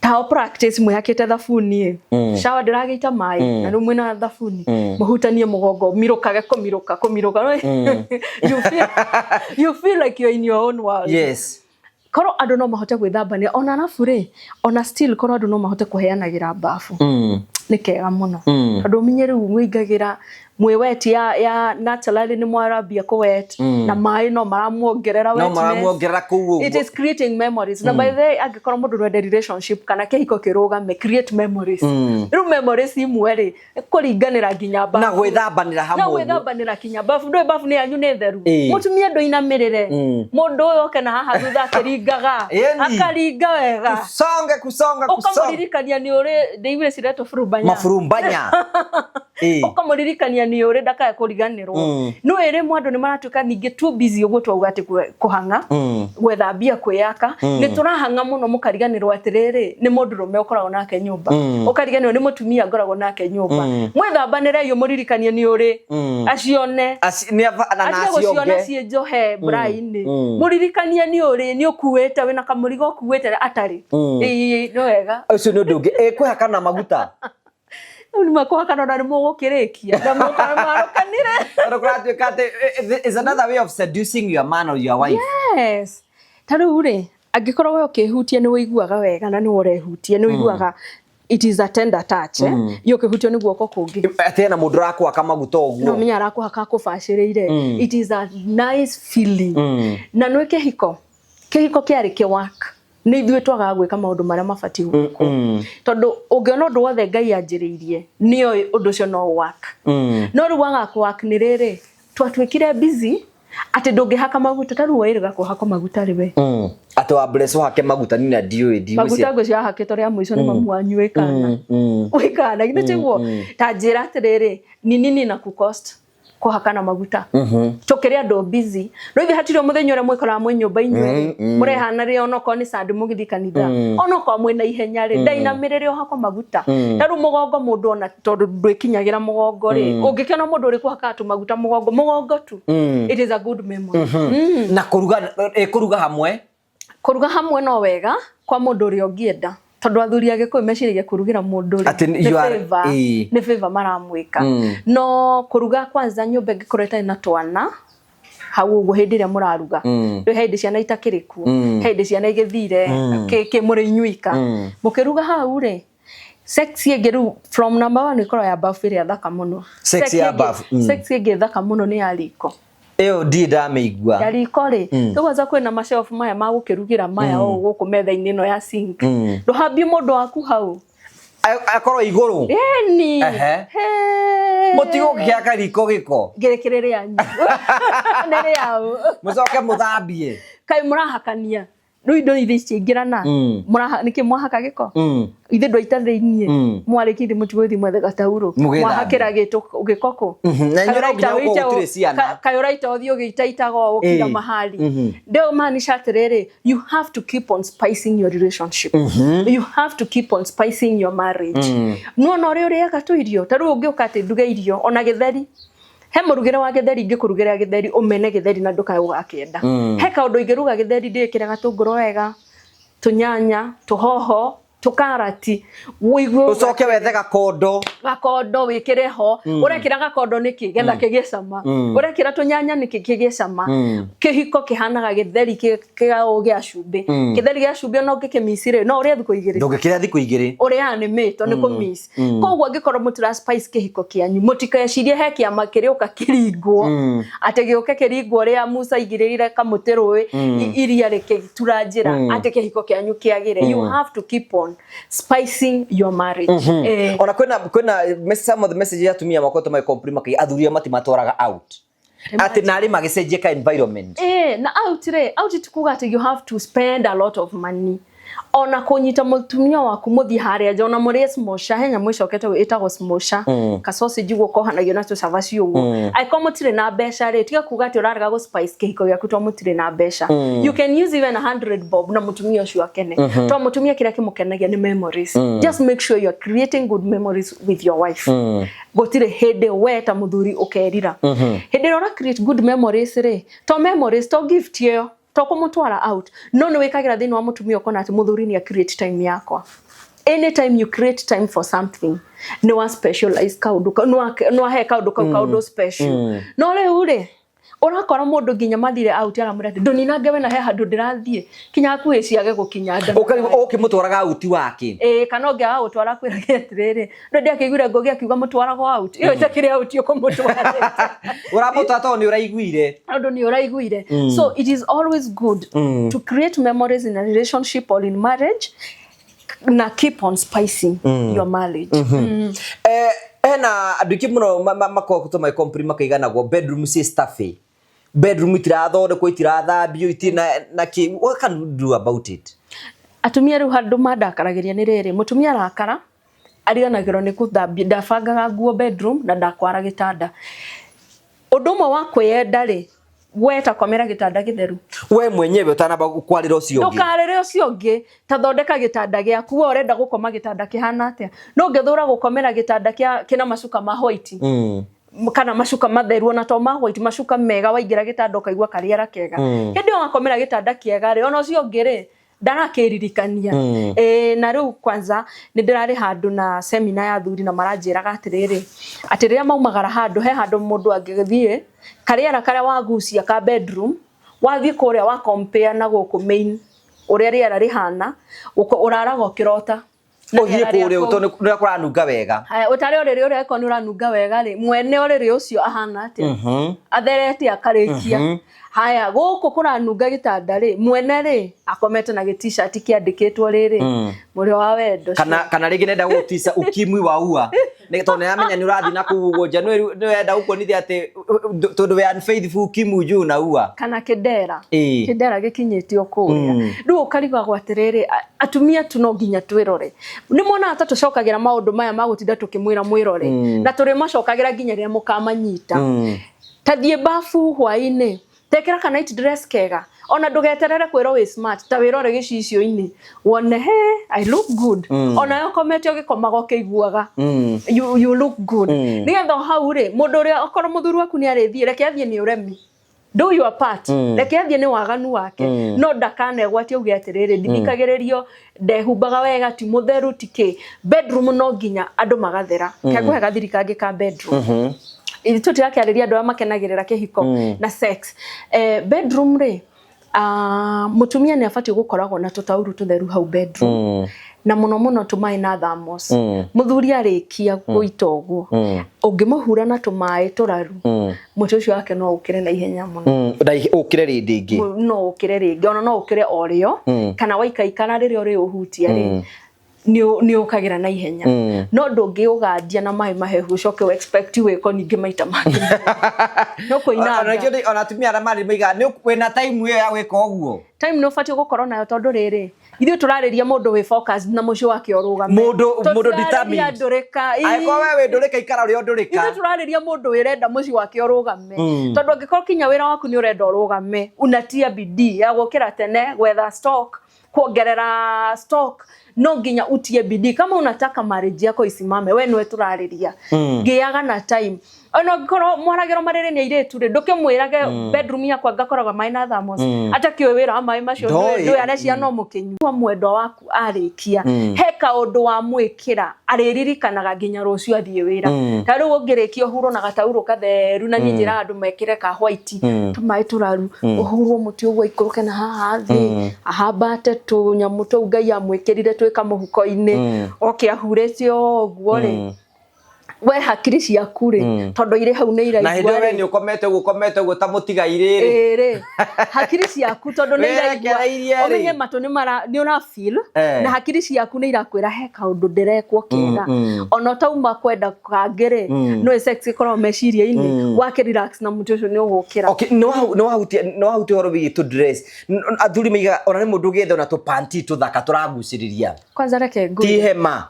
tao practice mwihakite thabuni shawa ndirageita mai na rumwe na thabuni muhutanie mugongo mirukage kumiruka you feel like you're in your own world. Yes, koro andu no mahote gwithambania ona arafu ri ona still koro andu no mahote kuheanagira bafu ni kega muno tondu minye riu muingagira mweweti ya naturally ni mwarabia kuwet na mai no maramuongerera wetness no maramuongerera kuugo it is creating memories na by the way agikora mundu rwenda relationship kana kehiko kirugame create memories ru memories imweri kuringanira nginya bafu na gwithambanira hamwe na gwithambanira kinya bafu ndo bafu ni anyu ni theru mutumia ndo inamirire mundu uyo kana haha thutha akiringaga akaringa wega kusonga ukamuririkania ni uri David Sireto mafurumbanya ukamuririkania ni uri ndaka kuriganirwo no ere mwandu ni maratuka ninge too busy ugo twauga ati kuhanga gwethambia kwiyaka ni turahanga muno mukariganirwo atiriri ni mundu rume ukoragwo nake nyumba ukariganirwo ni mutumia ngoragwo nake nyumba mwethambanire yo muririkania ni uri acione acione cienjohe braini muririkania ni uri ni ukuwete wina kamurigo ukuwete atari no wega ucio ni undu kwihaka na maguta ni makuhakana na mugukirikia na mukamarokanire is another way of seducing your man or your wife. Yes, taru ri angikorwo we ukihutia ni wiguaga wega na ni urehutia ni wiguaga it is a tender touch yo kihutio ni guoko kungi atena mundu rakwa kama gutoguo no minya rakwa kakubashirire it is a nice feeling na no kehiko kiari ki work ni ithuĩ twaga gwĩka maũndũ marĩa mabatiĩ gwĩkwo tondũ ũngĩona ũndũ wothe Ngai anjĩrĩirie nĩoĩ ũndũ ũcio no work no rĩu waga work nĩ rĩrĩ twatuĩkire busy atĩ ndũngĩhaka maguta ta rĩu waĩrĩga kũhaka maguta rĩwe atĩ wa bless hake maguta nina ndiũĩ maguta ngũcio hakĩtwo rĩa mũico nĩ mamu wanyu wĩkana githĩ tiguo ta njĩra atĩrĩrĩ ni nini na kucost kuhakana maguta tukiri andu busy no ithi hatire muthenya ure mwikora mwe nyumba inywe murehana ri ono ko ni sandi mugithi kanitha ono ko mwe na ihenya ri ndainamirire hako maguta taru mugongo mundu ona tondu ndwikinyagira mugongo ri ungikena mundu uri kuhaka tu maguta mugongo tu it is a good memory na kuruga hamwe no wega kwa mundu uri ongienda tondu athuri agikuyu meciragia kurugira mundu ni favor maramwika no kuruga kwanza nyumba ngikoreta na twana hau ugo hindi ria muraruga ndo hindi ciana itakiriku hindi ciana igithire ki muri nyuika mukiruga hau ri sex yegeru from number 1 ikoro ya bafu ria thaka muno sex ya bafu sex yege thaka muno ni aliko eyo ndida meigwa yaliko ri tuwaza kwena mashelf maya magukirugira maya o guku metha-ini no ya sink nduhambi mundu waku hau akoro iguru ni mutigo kiaka riko giko ngerekerere yanyu nere yao mucoke muthambie kai murahakania rui ndo ithi cingirana muraha niki mwahaka giko ithi ndo itathiinie mwarikire mutigothi mwethe gatauro mwahakira gitu ugikoko kayoraita othi ugitaitago ukira mahali ndio mani shaterere you have to keep on spicing your relationship you have to keep on spicing your marriage no ri uri akatu irio taru ungiukate nduge irio ona githeri he murugire wa githeri ngikurugira githeri umene githeri na nduka ugakenda he kaundu ingiruga githeri ndikira gatunguru wega tunyanya tuhoho tukarati wigwe ucoke wethe gakondo wikire ho urekira gakondo niki getha kigicama urekira tunyanya niki kigicama kihiko kihanaga githeri kigaogia cumbi githeri gia cumbi no ngikimicire no uria thiku igiri ndungikira thiku igiri uria ni mito ni kumiss koguo ngikoro mutira spice kihiko kianyu mutikecirie he kiama kiriuka kiringwo ate giuke kiringwo ria Musa igirire kamutirwe iria reke turanjira ate kihiko kianyu kiagire you have to keep on spicing your marriage ona kwena some of the message yatumia makoto mai comprima kai athuria matimatwaraga out ati nari magicenjie ka environment na out tukuga ati you have to spend a lot of money ona kunyita mutumia waku muthi haria jona muri smosha henya mwicokete itago smosha ka sausage guko hanagio na tu savasi ugo aiko mutire na besha ri tiga kuga ati uraraga go spice kihiko gyaku to mutire na besha you can use even 100 bob na mutumia ucio akene to mutumia kira kimukenagia ni memories just make sure you are creating good memories with your wife gotire hede weta muthuri ukerira hede ora create good memories ri to memories to gift yo toko mutwara out no ni wikagira thini wa mutumia ukona ati muthuri ni create time yakwa anytime you create time for something no one specialize kaundu no he kaundu special no le ure urakora mundu nginya mathire out ara murati ndonina ngewe na he handu ndirathie kinya kuhe ciage gukinya nda ukimutwaraga out wake kana ngia utwara kwira getiriri ndo ndiakiguire ngogi akiuga mutwaraga out iyo itakire out yo kumutwara uramutata ni uraiguire ndo ni uraiguire so it is always good to create memories in a relationship or in marriage na keep on spicing your marriage ena anduki muno makokuto mai comprima kaigana go bedroom si stuffy bedroom itirathode ko itirathambio itina na ki what can you do about it atumia ru handu madakaragiria ni riri mutumia arakara ariganagiro ni kuthambia ndabangaga nguo bedroom na ndakwara gitanda udumwe wa kwenda ri weta komera gitanda githeru we mwenyewe utanaba kwarira ucio ngi ndukarire ucio ngi ta thondeka gitanda giaku we urenda gukoma gitanda kihana atia no ngethura gukomera gitanda kina macuka ma white kana macuka matheru na to ma white macuka mega waingira gitanda ukaigua kariera kega hindi ugakomera gitanda kiega ri ona ucio ngi ri ndarakiririkania na riu kwanza ni ndirari handu na seminar ya thuri na maranjiraga atiriri atiriria maumagara handu he handu mundu angithie kariera karia wagucia ka bedroom wathie kuria wa compare na guku main uria riera rihana uraraga kirota uthie kuria utonira kuranunga wega utari oriri uria eko ni uranunga wega ri mwene oriri ucio ahana atia athereti akarikia haya guku kuranunga gitanda ri mwene ri akomete na t-shirt kiandikitwo riri muri wa wendo kana rigi nenda gutisa ukimwi wa ua ni tone amenya ni urathi na kuguo January ni wenda ukonithia ati tondu we unfaithful ukimwi ju na ua kana kidera gikinyitio kuria ndu ukariga gwatiriri atumia tuno nginya twirore ni mona atatu cokagira maundu maya magutinda tukimwira mwirore na turi macokagira nginya ria mukamanyita tathie bafu hwaine tekera kana night dress kega ona ndugeterere kwiro we smart ta wirore gicicio-ini wone he I look good ona yo komete ogikomaga ukiguaga you look good nigetha hau ri mundu ria okoro muthuru waku ni arithie reke athie ni uremi do your part reke athie ni waganu wake no ndakane gwati uge atiriri ndithikagiririo ndehumbaga wega ti mutheru tike bedroom no nginya andu magathera kaguhe gathirikange ka bedroom itutira kiariria andu makenagirira kihiko na sex bedroom ri mutumia ni afati gukoragwo na tutauru tutheru hau bedroom na muno tumai na thamos muthuri arikia guitoguo ungimuhura na tumai turaru mutu ucio wake no ukire na ihenya muno ukire ringi no ukire ringi ona no ukire orio kana waikaikana riri ori uhutia ri ni ukagira na ihenya no ndungi ugandia na mai mahehu ucoke we expect we ko ningi maita mangi no koina ona tumia na mari maiga ni kwena time iyo ya gwika oguo time no fati gukorwo nayo tondu riri ithu turariria mundu we focus na mucio wake orugame mundu determined aiko wewe ndurika ikara uri ndurika ithu turariria mundu wirenda mucio wake orugame tondu angikorwo kinya wira waku ni urenda orugame unatia bidii ya gukira tene gwetha stock kuongerera stock no nginya utie bidii kama unataka marriage yako isimame we niwe turariria giaga na time ono ngoro mwaragero marere ni airetu ri nduke mwirage bedroom yakwa ngakoraga mai na thamos atakio wira mai macio ndu aracia no mukinyu kwa mwendo waku arikia heka undu wa mwikira ariririkanaga nginya rucio athie wira taru ungirikio huro na gatauro katheru na nyinjira andu mekire ka white tumai turaru uhurwo muti ugwo ikuruke na haha thi ahambate tu nyamu tu ngai amwikirire twika muhuko-ini oke ahuretio ogwo ri we hakiri ciaku ri tondu ire hau ni iraigwa na hindi we ni ukomete uguo ta mutigaire ri hakiri ciaku tondu ni iraigwa omenye matu ni una feel na hakiri ciaku ni irakwira he kaundu ndirekwo kega ona tauma kwenda kangire no sex ikoro meciria-ini wake relax na mutu ucio ni ugukira okay no wahuti horo wi to dress athuri miga ona ni mundu gethe ona to panty tuthaka turaguciriria kwanza reke ngui ti hema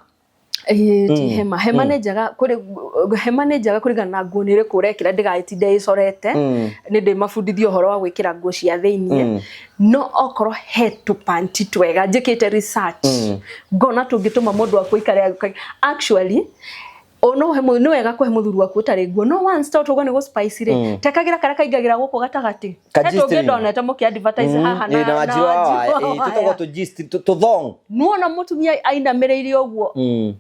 ti hema ne jaga kurigana na nguo nire kurekira ndigaitinde icorete ni ndi mafundithio horo wa gwikira nguo cia thiini no okoro he to panty twega njikite research ngona tungituma mundu akuikare actually ono hemo no wega ko hemudhuru waku tare nguo no one start ugone go spice ri tekagira kara kaingagira guko gatagati eto ngedona ta muki advertise haha na wajiwa tutogo to gist to thong nuona mutumia aina mereire ogwo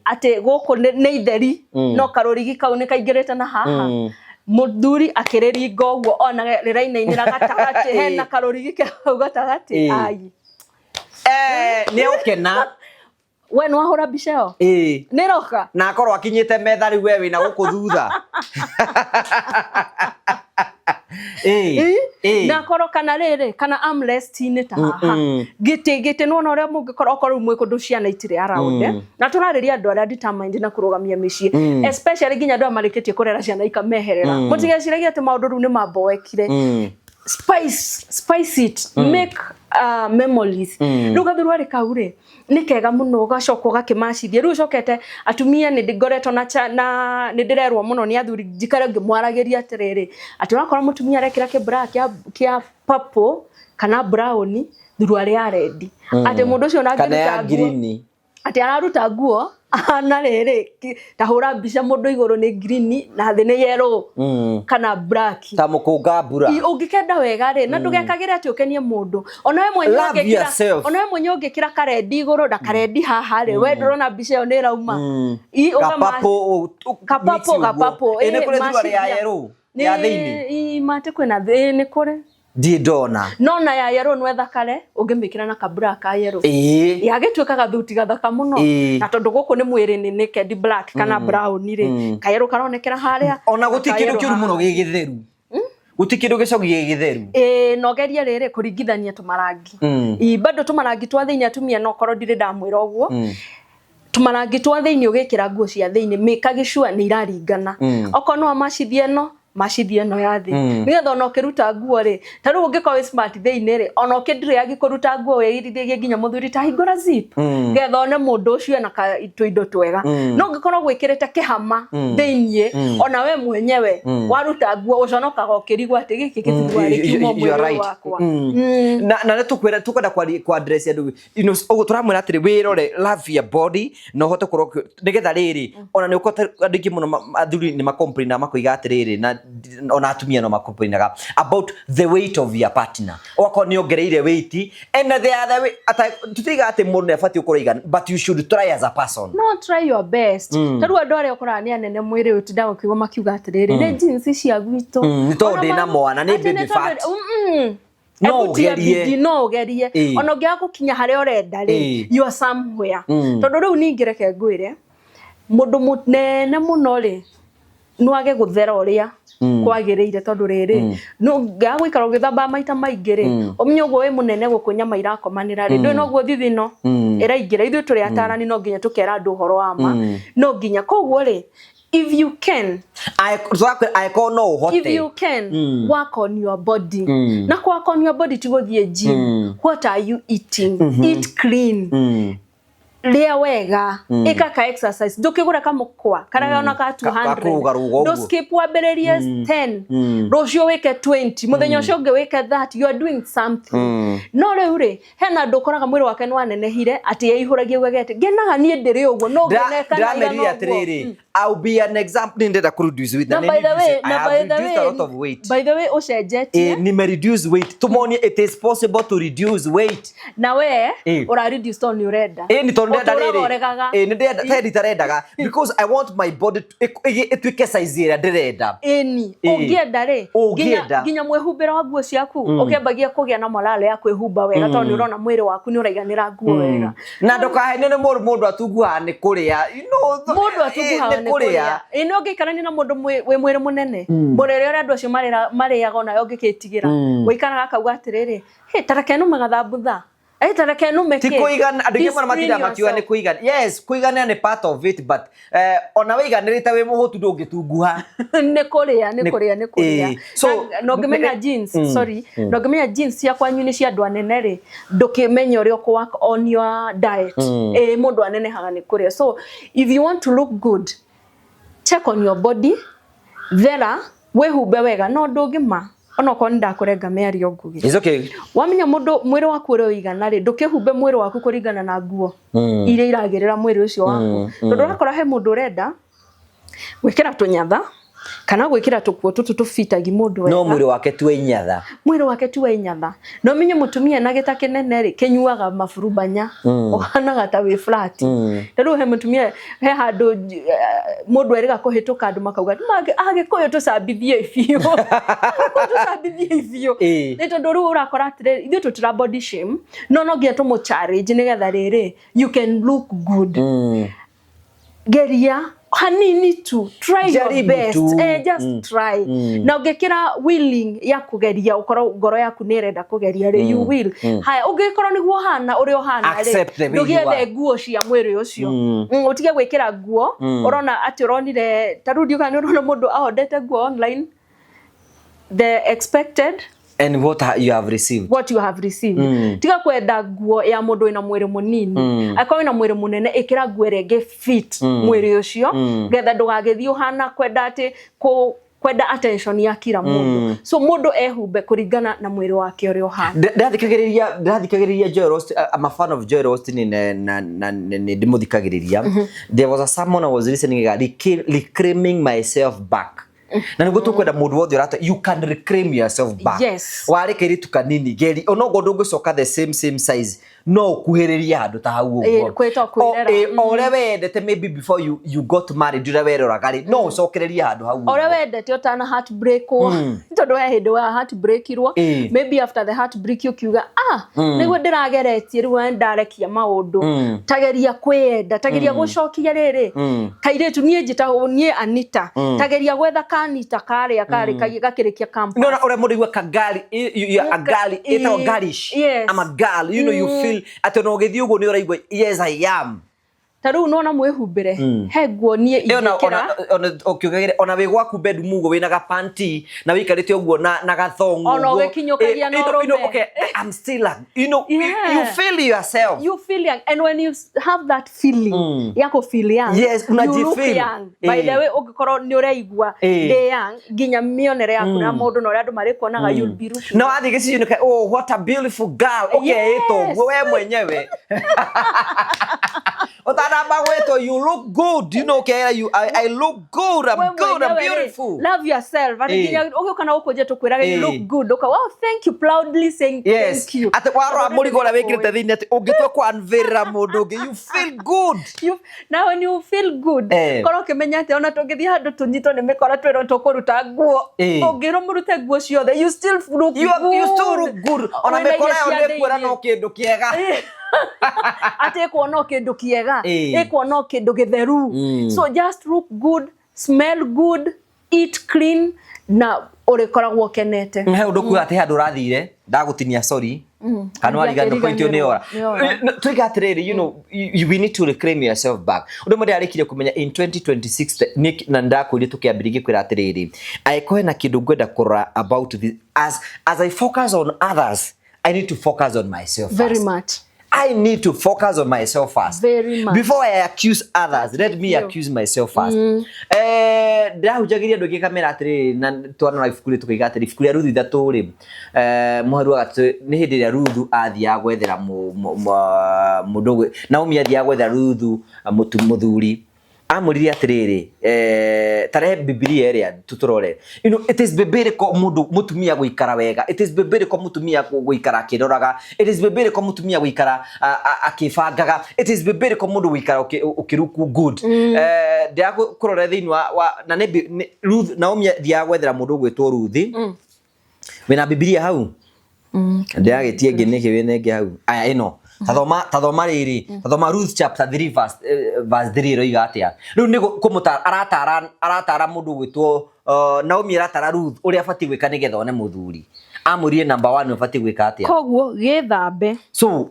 ate guko ne itheri no karorigi kau ne kaingirete na haha muthuri akireri ngogwo ona riraina-ini ra gatagati hena karorigi kau gatagati ai ni ukena we no ahora bicheo ni roka na akorwo akinyite metha riu we wina guku thutha na koro kana rere kana armrest ni ta haha gite no ore mungikora okoro mwe kundu ciana itire around na turariria andu aria determined na kurugamia micii especially ginya andu amarikitie kurera ciana ikameherera mutigeciragia ati maundu ru ni mamboekire spice it make memories ruga thurwari kaure ni kega muno gacoka gakimacithia riu cokete atumia ni ndigoretwo na ni ndirerwo muno ni athuri njikare ngimwaragiria atiriri ati urakora mutumia arekira ke bra kia purple kana brown thurwari ya red ati mundu ucio na green ati araruta nguo ana rere tahura mbica mundu iguru ni green na thi ni yellow kana black ta mukunga mbura ungikenda wega ri na ndugekagire ati ukenie mundu ona we mwenye ungikira karedi iguru na karedi haha ri we ndurona mbica yo ni rauma kapapo ene kure thwari ya yellow ya thiini mate kwena thini kure ndi ndona nona ya yellow no ethakare ungimikira na kabra ka yellow yagitweka gathuti gathaka muno na tondu guku ni mwiri ni naked black kana brown ri ka yellow karonekera haria ona gutikiru kiuru muno gigitheru gutikiru gicogi gigitheru nogeria riri kuringithania tumarangi bado tumarangi twa thiini atumia no korwo ndire ndamwira ogwo tumarangi twa thiini ugikira nguo cia thiini mikagicua ni iraringana oko no amacithie no macithi eno yathi nigetha ona ukiruta nguo ri taru ungikora smart thiini ri ona ukindire agikuruta nguo weirithie nginya muthuri ta hingura zip getha one mundu ucio na indo twega no ungikora gwikirite kihama thiini ona we mwenyewe waruta nguo uconokaga ukirigwa ati giki githurwari kiumo mwiri wakwa na tukwira tukwenda kwa address andu ugu turamwira atiri wirore love your body no hote kurwo nigetha riri ona ni ukota andiki muno athuri ni makomplain na makoiga atiriri na ona atumia no makomplainaga about the weight of your partner oko ni ongereire weight and the other way tutiga ati mundu afati ukuriga but you should try as a person no try your best taru andu aria ukora ni anene mwiri utinda ukiuga makiuga atiriri ni jeans cia gwito ni to ndina mwana ni baby fat no ugerie ona ungia gukinya haria urenda ri you are somewhere tondu riu ningireke ngwire mundu munene muno ri nwage guthera uria kwagiriire tondu riri no ngagwikara ugithamba maita maingi ri ominyogo we munene gukunya maira komanira ri ndo noguo thithino iraingira ithu turi atarani no nginya tukera andu horo ama no nginya koguo ri if you can I call no hotel if you can work on your body na work on your body to go the gym what are you eating eat clean ria wega ika ka exercise ndukigura kamukwa karagana ka 200 do skip wambiririe 10 rocio wike 20 muthenya ucio ungi wike 30 you are doing something no riu ri hena ndukoraga mwiri wake ni wanenehire ati yeihuragie gwegete genaga nie ndiri uguo no geneka na ndameri atiriri I'll be an example ndenda ku reduce weight and by the way I have reduced a lot of weight by the way ucenjetie ni me reduce weight tumoni it is possible to reduce weight na we ura reduce on urenda ni tondu ndenda riri ni ndenda tarendaga because I want my body to size ira ndirenda ni ungienda ri ginya mwehumbira wa nguo ciaku ukembagia kugia na morale ya kwihumba wega tondu urona mwiri waku ni uraiganira nguo wega na ndukahe ni mundu atunguha ni kuria you know mundu atunguha ni kuria ino ngikarania na mundu we mwiri munene murere uri andu acio mariaga ona yo ngikitigira guikara akauga atiriri tareke no magathambutha tareke no meke ti kuigana andu ngi matira makiwa ni kuigana yes kuigana ni part of it but ona wiganirite we muhutu ndungitunguha ni kuria so no ngimenya jeans sorry no ngimenya jeans cia kwanyu ni cia andu anene ri ndukimenya uri ku work on your diet mundu anene haga ni kuria so if you want to look good check on your body thera wehumbe wega no ndungima ono ko ndakurenga meario ngugi it's okay wamenya mundu mwiri waku uri uigana ri ndukihumbe mwiri waku kuringana na nguo iria iragirira mwiri ucio waku tondu urakora he mundu urenda gwikira tunyatha kana gwikira tukuo tutu tufitagi mundu wega no mwiri wake tu inyatha no menye mutumia na gita kinene ri kinyuaga mafurubanya ohanaga ta wi flat tondu he mutumia he handu mundu eriga kuhituka andu makauga age koyo tucambithie ifio ni tondu ru urakora atire ithu tutira body shame no ngia tumu challenge nigetha riri you can look good geria hanini to try your best just try na ungekira willing ya kugeria ukoro ngoro yaku ni renda kugeria ri you will haya ungekora niguo hana uri ohana ri ndugiethe nguo cia mwiri ucio utige gwikira nguo urona ati uronire tarudi ukani urona mundu ahondete nguo online the expected and what you have received tiga kwenda nguo ya mundu ina mwiri munini akwa ina mwiri munene ikira nguo rege fit mwiri ucio getha ndugagithio hana kwenda ati kwenda attention ya kila mundu so mundu ehumbe kuringana na mwiri wake uri ohana ndathikagiriria Joy Roast I'm a fan of Joy Roast ni ndimuthikagiriria there was a someone I was listening reclaiming myself back na niguo tukwenda mundu wothe urata you can reclaim yourself back warikiri tukanini geri onogo ndungicoka the same size no kuhiriria handu ta hau uguo kweta kwirera ore wendete maybe before you got married ure weroragari no ucokereria handu hau ore wendete utana heartbreak tondu we hindu wa heartbreak irwo maybe after the heartbreak ukiuga niguo ndirageretie riu ndarekia maundu tageria kwenda tageria gucokia riri kairitu nie njitagwo nie Anita tageria gwetha kanita karia gakirikia campus no ore mundu igwa kagali a gali ito garish I'm a girl you know you feel ati no githi ugo ni uraigwa yes I am taru no na mwehumbire he nguo nie igekira okiugagire ona we gwaku bedroom ugo wina ga panty na wikarite ugo na gathongo ona we kinyokagia no robe okay I'm still you feel yourself you feel young and when you have that feeling yako feel young yes unajifeel by the way ukikoro ni uraigwa de young ginya mionere yaku na mundu no andu marikonaga you'll be looking no athi giciyo ni oh what a beautiful girl okay ito we mwenyewe Otanamba weto, you look good, you know, okay, I look good, I'm beautiful. Love yourself. Ukana ukoje tukwiraga you look good. Okay, wow, thank you, proudly saying thank you. Ate waro amurigo la wekirite thini ati ungitwa kwa unveira mundu you feel good. Now when you feel good, koro kimenya ate ona tungithia handu tunyito ni mikora twero tukuruta nguo. Ungiro murute nguo ciothe, you still look good. You still look good. Ona mikora yo kwira no kindu kiega. Ate kuona kindu kiega ekuona kindu githeru so just look good, smell good, eat clean na urikoragwo kenete he undu kuga ati handu rathire ndagutinia sorry kana warigana point yo ni ora twigatiriri you know we need to reclaim yourself back undu mwende arikire kumenya in 2026 Nick na ndakwiri tukiambirige kwira atiriri aikohe na kindu ngwenda kura about this as I focus on others I need to focus on myself very much I need to focus on myself first. Very much. Before I accuse others, let me accuse myself first. Ndahujagiria ndu gikamera atiri na twana na ifukuri tukiga atiri ifukuri Ruthu ithatu ri muharu agatu ni hindi ria Ruthu athia gwethera mundu Naomi athia gwethera Ruthu muthuri amuriri atiriri tarehe Biblia ria tuturore it is biblical mundu mutumia guikara wega, it is biblical mutumia guikara akiroraga, it is biblical mutumia guikara akibangaga, it is biblical mundu guikara ukiruku good ndia kurore thiini wa na ne Ruth Naomi thia gwethera mundu gwitwo Ruthi wina Biblia hau ndia gitie nginiki wina ngi hau aya ino tathoma riri tathoma Ruth chapter 3 verse 3 roiga atia riu ni kumuta aratara mundu gwitwo Naomi aratara Ruth uria afati gwika nigetha one muthuri amurie number 1 afati gwika atia koguo githambe so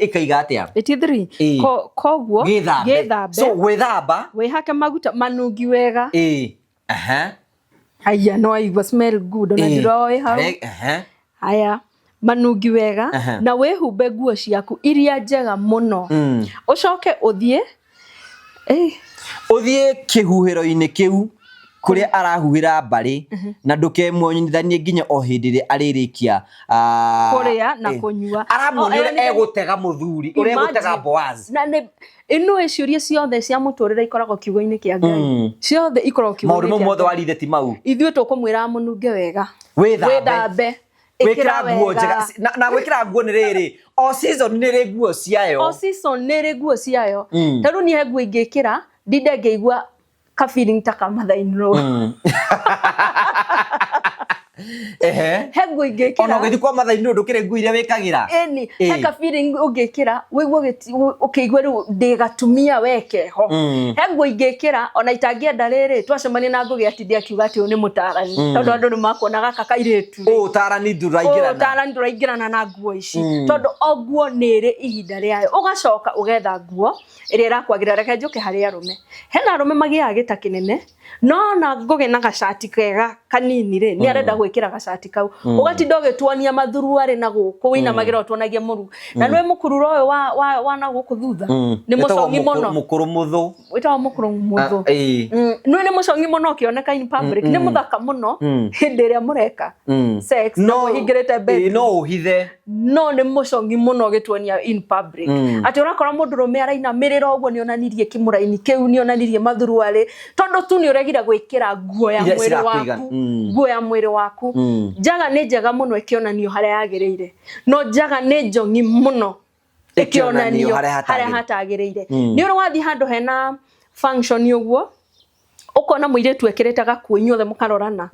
ikaiga atia 83 koguo githambe so gwithamba wihake maguta manungi wega aya no aigua smell good ona ndiroi hau aya manungi wega na wehumbe nguo ciaku iria njega muno ucoke uthie kihuhiro-ini kiu kuria arahuhira mbari na ndukemwonyithanie nginya o hindi ri aririkia kuria na kunyua aramuonire egutega muthuri uria egutega Boaz na ino eciuria ciothe cia muturire ikoragwo kiugo-ini kia Ngai ciothe ikoragwo kiugo-ini maundu mothe warire ti mau ithuĩ tukumwira mununge wega withambe wikira nguo njega na wikira nguo ni riri o season ni ri nguo ciayo taru ni he nguo ingikira ndinde ngeigua ka feeling ta kamathainro he nguo ingikira ona ugithi kwa mathainro ndukire nguo iria wikagira he ka feeling ungikira wigua ukigwa riu ndigatumia weke ho he nguo ingikira ona itangienda riri twacemania na ngugi atithia kiuga ati ni mutarani tondu andu ni makona gaka kairitu utarani nduraingirana na nguo ici tondu o nguo ni ri ihinda riayo ugacoka ugetha nguo iria irakwagira reke njuke hari arume hena arume magiaga gita kinene no na ngugi na gacati kega kanini ri ni arenda gwikira gacati kau ugatinda ugituania mathuru ari na guku wina magira utuonagia muru na nwe mukururo uyu wa na guku thutha ni mucongi muno mukuru muthu witawa mukuru muthu nwe ni mucongi muno ukioneka in public ni muthaka muno hindi ria mureka sex no hingirite bed no uhithe no ni mucongi muno gituania in public ati urakora mundu rume araina miriro uguo ni onanirie kimuraini kiu ni onanirie mathuru ari tondu tu ni uregira gwikira nguo ya mwiri waku njaga ni njega muno ikionanio haria yagiriire no njaga ni njongi muno ikionanio haria hatagiriire ni uri wathi handu hena function uguo ukona muiretu ekirete gakuo inyuothe mukarorana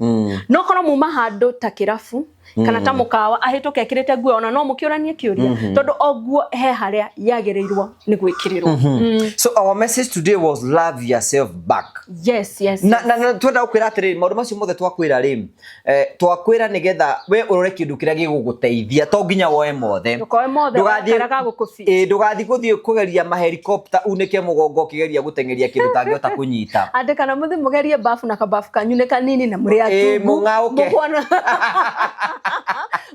no korwo muma handu ta kirafu kana ta mukawa ahituke ekirete nguo ona no mukioranie kiuria tondu o nguo he haria yagirirwo ni gwikirirwo so our message today was love yourself back yes na twenda ukwira atiri maundu macio mothe twakwira ri twakwira nigetha we urore kindu kiria giguguteithia to nginya woe mothe ndugathi guthie kugeria mahelicopter unike mugongo kigeria gutengeria kindu tangihota kunyita ande kana muthi mugerie bafu na kabafu kanyu ne kanini na muri atu mungauke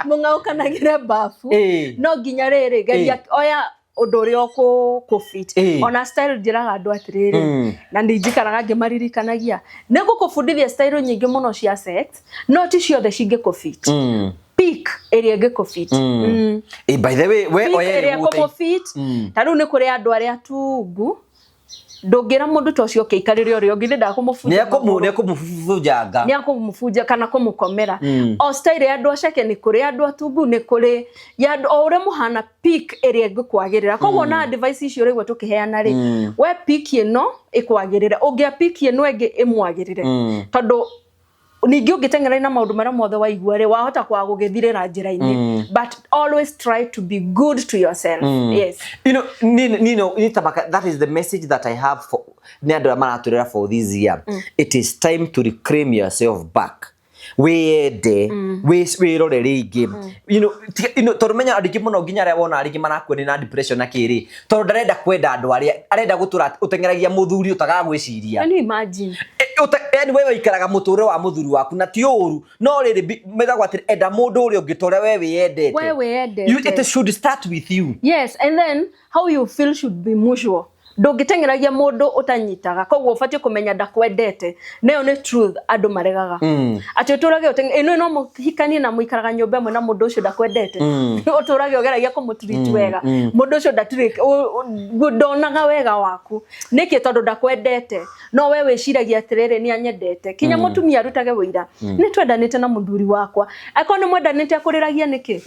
mungaukanagire bafu no nginya riri geria oya undu uri ku fit ona style ndiraga andu atiriri na ndinjikaraga ngimaririkanagia nigukubundithia style nyingi muno cia sex no ti ciothe cingiku fit peak area ngiko fit by the way we oya area ngiko fit taru ni kuri andu aria tungu ndungira mundu tocio kiikarire uri ongi ndenda kumufunja ni kumufujanga ni akumufujja kana kumukomera o style ya andu aceke ni kuri andu atungu ni kuri ya o ure muhana peak area ngkwagirira koguo na device icio rigwe tukiheana ri we peak ino ikwagirira ungia peak ino enge imwagirire tondu ningi ugitengera na maundu mara mothe waigua ri wahota kwa gugithirira njira-ini but always try to be good to yourself yes that is the message that I have for andu amaraturira for this year it is time to reclaim yourself back wende wirore ringi torumenya andiki muno nginya aria wona aringi marakwenda na depression na kiri tondu ndarenda kwenda andu aria arenda gutura utengeragia muthuri utaga gwiciria can you imagine yani wewe ikaraga muture wa muthuri waku na ti uru no riri methagwo ati enda mundu uri ungitore wewe yendete. It should start with you. Yes, and then how you feel should be mutual. Ndungitengeragia mundu utanyitaga koguo ubatie kumenya ndakwendete nayo ni truth andu maregaga ati uturage ino no muhikanie na muikaraga nyumba mwe na mundu ucio ndakwendete uturage ogeragia kumutreat wega mundu ucio ndatire ndonaga wega waku niki tondu ndakwendete no we wiciragia atiriri ni anyendete kinya mutumia arutage wira ni twendanite na muthuri wakwa ako ni mwendanite akuriragia niki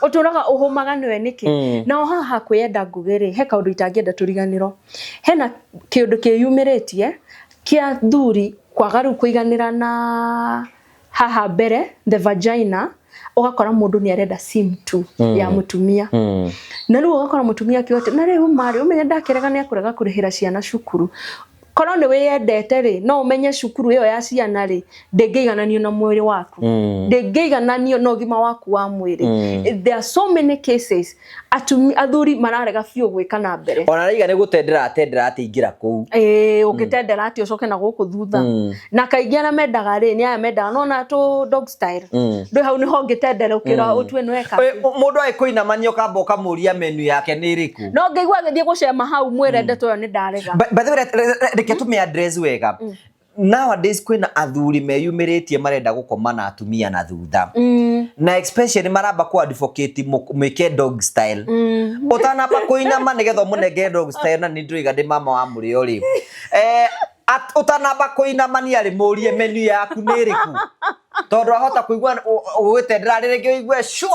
uturaga uhumaga niwe niki na haha kwenda ngugiri he kaundu itangienda turiganiro hena kiundu kiyumiritie kia thuri kwagaru kuiganira na haha mbere the vagina ugakora mundu ni arenda sim tu ya mutumia na riu ugakora mutumia kiote na riu mari umenya ndakirega ni akurega kurihira ciana cukuru kono ni wiyendete ri no umenye cukuru iyo ya ciana ri ndingeigananio na mwiri waku ndingeigananio na ugima waku wa mwiri. There are so many cases athuri mararega biu gwika na mbere ona riga ni gutendera ati ingira ku ugitendera ati ucoke na guku thutha na kaingi na mendaga ri ni aya mendaga no na to dog style ndo hau ni ho ngitendera ukira utwe nweka mundu ai kuinamanio kamba ukamuria menu yake ni iriku no ngeigua ngithie gucema hau mwire ndeto yo ni ndarega reke tume address wega. Nowadays kwina athuri meyumiritie marenda gukoma na atumia na thutha na especially maramba ku advocate make dog style utanamba kuinama nigetho munenge dog style na nindruiga ndi mama wa murio ri utanamba kuinama ni ari murie menu yaku ni iriku tondu ahota kuigua gwitendera riri ngigwe sure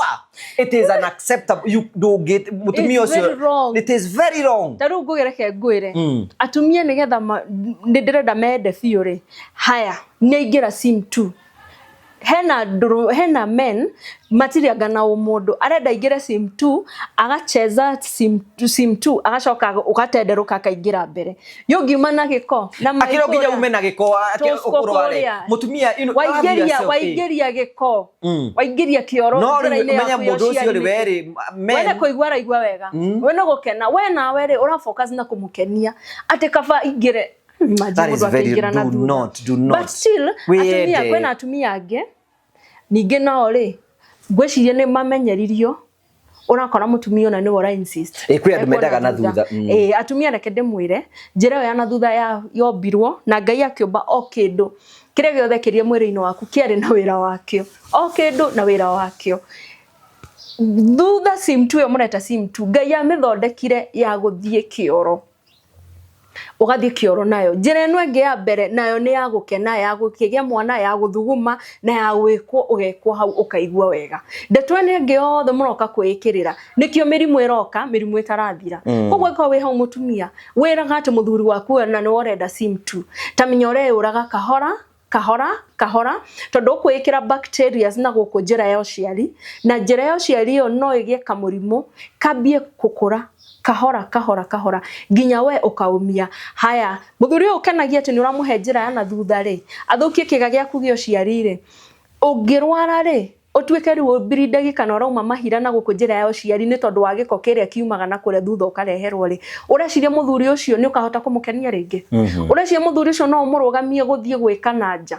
it is unacceptable. You do get mutumia ucio it is very wrong. Taru ngugereke ngwire atumia nigetha ndirenda mende biu ri haya ni ingira sim tu hena men matiriaga na umundu arenda ingire sim tu agacheza sim tu agacoka ugatenderuka akaingira mbere yungiuma na giko na akiro nginya ume na giko ukurware mutumia waigeria giko waigeria kioro njira-ini ya mundu ucio ri weri wena kuigwa raigwa wega wena gukena wena weri ura focus na kumukenia ati kaba ingire that is very do not but still atumia kwena atumia ange ninge nao ri ngwicirie ni mamenyeririo urakora mutumia ona ni wora insist kwi andu mendaga na thutha atumia reke ndimwire njira yo ya na thutha ya yombirwo na Ngai akiumba o kindu kiria giothe kirie mwiri-ini waku kiari na wira wakio o kindu na wira wakio thutha sim tu yo mureta sim tu Ngai amithondekire ya guthie kioro ugathie kioro nayo njira eno enge ya mbere nayo ni ya gukena ya gukigia mwana ya guthuguma na ya gwikwo ugekwo hau ukaigwa wega ndetwene enge yothe muroka kwikirira nikio mirimu iroka mirimu itarathira kogwe ko we hau mutumia wiraga ati muthuri waku na ni orenda sim tu tamenya ureuraga kahora tondu kwikira bacteria na guku njira ya uciari na njira ya uciari yo no igie kamurimu kabie kukura kahora ginya we ukaumia haya muthuri ukenagia ati ni uramuhe njira ya na thutha ri athukie kiga giaku gio ciari ri ungirwara ri utwike ri ubirindagi kana urauma mahira na guku njira ya uciari ni tondu wa giko kiria kiumaga na kure thutha ukareherwo ri ureciria muthuri ucio ni ukahota kumukenia ringi ureciria muthuri ucio no umurugamie guthie gwika na nja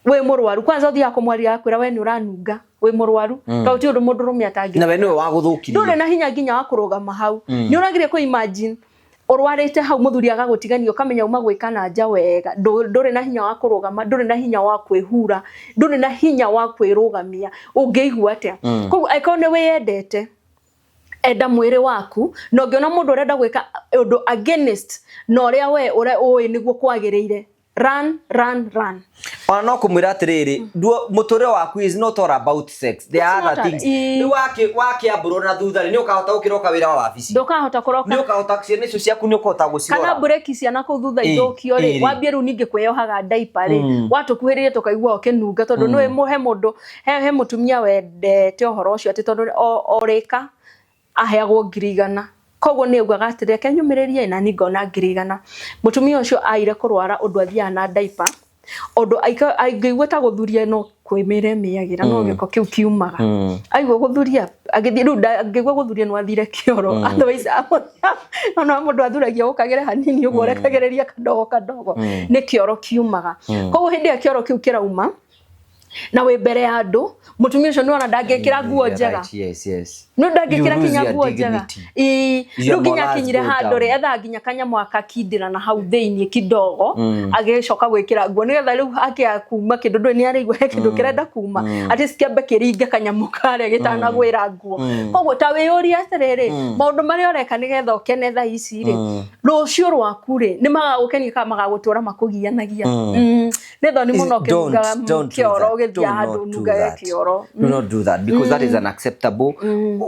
we murwaru kwanza uthia kumwaria akwira we ni uranunga we murwaru kauti undu mundu rumia atangi na we ni wa guthukiria ndure na hinya nginya wa kurugama hau ni uragire ku imagine urwarite hau muthuri agagutigania ukamenya uma gwika na nja wega ndure na hinya wa kurugama ndure na hinya wa kwihura ndure na hinya wa kwirugamia ungeigua atia koguo aikone we yendete enda mwiri waku no ngiona mundu urenda gwika undu against no ria we ui niguo kwagiriire run ona no kumwira atiriri muture waku is not all about sex there are other things ni wake aburo na thutha ni ukahota ukiroka wira wa wabici ndukahota kuroka ni ukahota ciana icio ciaku ni ukahota guciora kana break ciana ku thutha ithokio ri wambie ru ninge kweyohaga diaper ri watukuhirire tukaigua okenunga tondu no he mundu he mutumia wendete uhoro ucio ati tondu orika aheagwo 100 koguo ni ugaga atire kenyumiririe na ni ngona 100 mutumia ucio aire kurwara undu athia na diaper ondo aigwa ta guthuria no kwimire miagira no giko kiu kiumaga aigwa guthuria agithii ru ngigwa guthuria no athire kioro otherwise no mundu athuragia ukagere hanini ugo rekagereria kadogo ni kioro kiumaga koguo hindi ya kioro kiu kirauma na we mbere ya andu mutumia ucio nona ndangikira nguo njega no ndangikira kinya nguo njega ru nginya kinyire handu ri etha nginya kanyamu akakindira na hau thiini kidogo agicoka gwikira nguo nigetha riu akia kuma kindu ndui ni arigwa he kindu kirenda kuma ati skiambe kiringa kanyamu kare gitanagwira nguo koguo ta wiyuria atiriri maundu maria ureka nigetha ukene tha ici ri rucio rwaku ri ni magagukenia ka magagutura makugianagia netho ni muno kiruga kioro do not do that because that is unacceptable.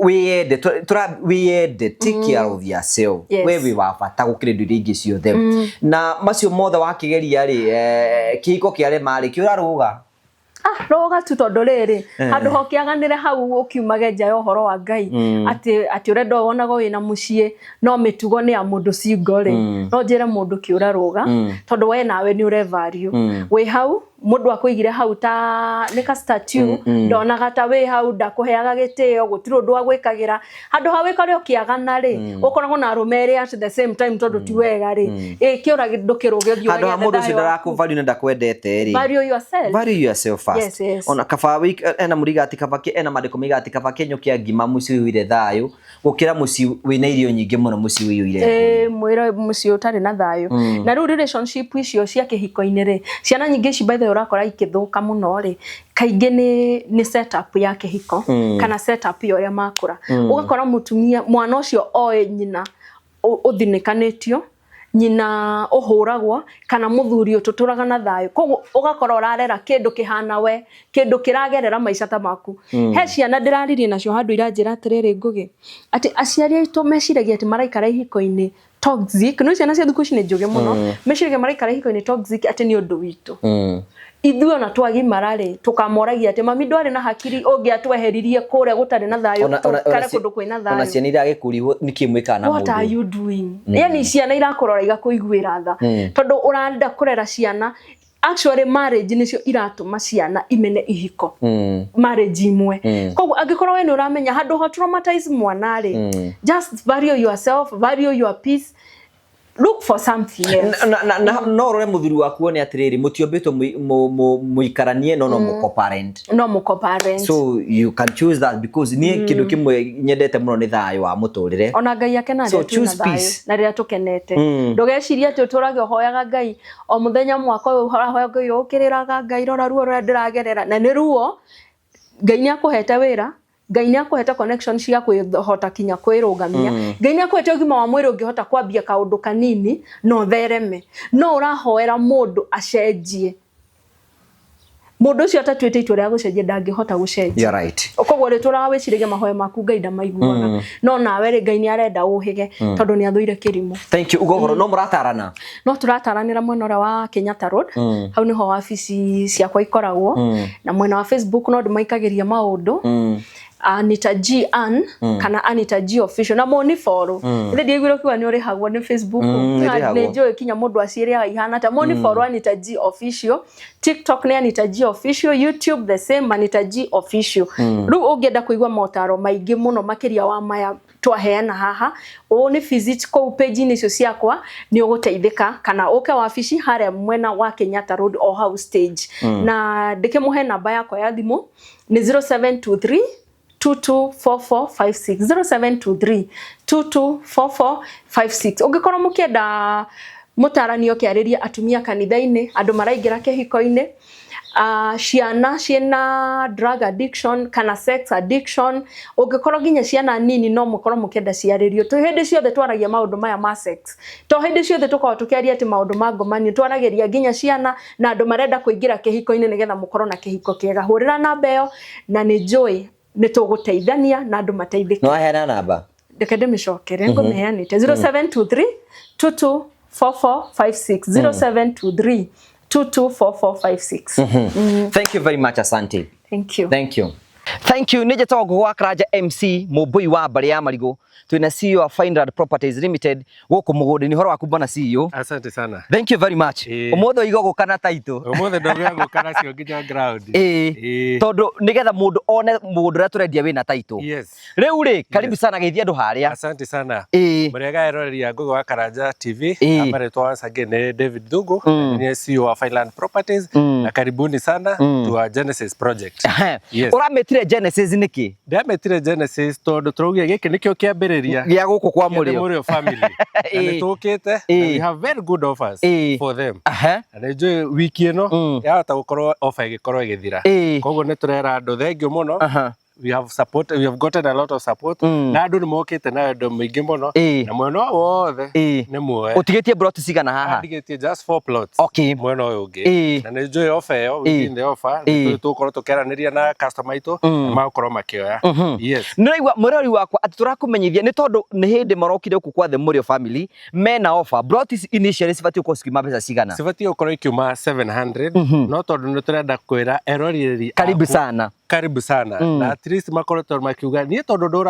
We take care of yourself. We wabata gukire ndu ringi ciothe na macio mothe wakigeria ri kihiko kiare mari kiuraruga roga tu tondu riri handu hokiaganire hau ukiumage nja ya uhoro wa Ngai ati urenda wonago wina mucie no mitugo ni ya mundu cingo ri no njire mundu kiura ruga tondu we nawe ni ure value we hau mundu akuigire hau ta nika statue ndonaga ta we hau ndakuheaga gitio gutiro ndu agwikagira handu hawe kare ukiagana ri ukoragwo na arumeri at the same time tondu ti wega ri kiura ndukiruge thio handu mundu ucio ndarakuvalue na ndakwendete ri value yourself first ona kabawi ena murigati kabaki ena madiko migati kabaki nyokia ngima muci wire thayo gukira muci wina irio nyingi muno muci wiyuire mwira muci utari na thayo na ru relationship icio cia kihiko-ini ri ciana nyingi ci by the urakora ikithuka muno ri kaingi ni setup ya kihiko kana setup yo ya makura ugakora mutumia mwana ucio oe nyina uthinikanitio nyina uhuragwa kana muthuri ututuraga na thayo koguo ugakora urarera kindu kihana we kindu kiragerera maica ta maku he ciana ndiraririe nacio handu iranjira atiriri ngugi ati aciari aitu meciragia ati maraikara ihiko-ini toxic no ciana cia thuku cine njuge muno meciragia maraikara ihiko-ini toxic ati ni undu witu ithuo na twagimara ri tukamoragia ati mami ndwari na hakiri ungiatweheririe kure gutari na thayo kare kundu kwina thayo ona ciana iragikuriwo nikimwika na mundu what are you doing yani ciana irakurora igakuiguira tha tondu uranda kurera ciana actually marriage nicio iratuma ciana imene ihiko marriage imwe koguo angikorwo we ni uramenya handu ho traumatize mwana ri just value yourself value your peace look for something else no rore muthuri waku one atiriri mutiombetwo muikaranie no muco-parent so you can choose that because ni kindu kimwe nyendete muno ni thayo wa muturire ona Ngai akena ri tu na thayo na ria tukenete ndugeciria ati uturage hoyaga Ngai o muthenya mwaka uyu hoya Ngai ukiriraga Ngai rora ruo rura ndiragerera na ni ruo Ngai ni akuhete wira Ngai ni akuhete connection cia kwihota kinya kwirugamia Ngai ni akuhete ugima wa mwiri ungihota kwambia kaundu kanini no thereme no urahoera mundu acenjie mundu ucio atatuite itua ria gucenjia ndangihota gucenjia you're right koguo ri turawiciragia mahoya maku Ngai ndamaiguaga no nawe ri Ngai ni arenda uhige tondu ni athuire kirimu thank you ugogoro no muratarana no turataranira mwena ura wa Kenyatta Road hau niho wabici ciakwa ikoragwo na mwena wa Facebook no ndimaikagiria maundu Anita G Ann kana Anita G official na moni follow ile ndigwira kiwa ni uri hagwo ni Facebook ni joe kinya mundu aciria ihana ta moni follow Anita G official TikTok ni Anita G official YouTube the same Anita G official ru ungienda kuigwa motaro maingĩ muno makiria wa maya twaheana haha ni visit ko page ni cio ciakwa ni uguteithika kana uke wabici hare mwena wa Kenyatta Road o house stage na ndikimuhe namba yakwa ya thimu ni 0723 224456 0723224456 ungikorwo mukienda mutaranio kiariria atumia kanitha-ini andu maraingira kihiko-ini ciana ciena drug addiction kana sex addiction ungikorwo ginya ciana nini no mukorwo mukienda ciaririo tu hindi ciothe twaragia maundu maya ma sex to hindi ciothe tukorwo tukiaria ati maundu ma ngomani twarageria ginya ciana na andu marenda kuingira kihiko-ini nigetha mukorwo na kihiko kiega hurira namba iyo na ni joy ni tuguteithania na andu mateithike no ahera namba ndeke ndimicokere nguneanite 0723 224456 0723 224456 thank you very much asante thank you Thank you. Nije tawo gwa Karaja MC Mubui wa Mbari ya Marigo. Twina CEO wa Fineland Properties Limited. Goko mugodi ni horo waku bana CEO. Asante sana. Thank you very much. Umotho igo gukana taito. Umotho ndogo gukana cio nginya ground. Tondu nigetha mundu one mundu ra turendia wina taito. Yes. Riu ri karibu sana geithia andu haria. Asante sana. Murega eroreria Ngugi wa Karaja TV. Amaretwo once again David Thugu. Ni CEO wa Fineland Properties. Na karibuni sana to our Genesis project. Yes. Urametire Genesis niki? Ndametire Genesis tondu turugia giki nikio kiambiriria gia guku kwa Murio family. Na nitukite we have very good offers for them. Na enjoy wiki ino yahota gukorwo offer igikorwo igithira. Koguo ni turera andu thengio muno. We have gotten a lot of support. Na andu ni mokite na andu maingi muno. Na mwena wothe ni muoe. Utigitie plot cigana haha? Utigitie just 4 plots. Okay. Mwena uyu ungi. Na ni enjoy offer yo within the offer. Tukorwo tukeraniria na customer itu makorwo makioya. Yes. Niraigua murori wakwa ati turakumenyithia ni tondu ni hindi marokire ku kwa the Murio family mena offer. Plots initially sifati uko skima pesa cigana? Sifati ukorwo ikiuma 700. No tondu ni turenda kwira eroriri. Karibu sana. Karibu sana. Na at least makoretwo makiuga ni tondu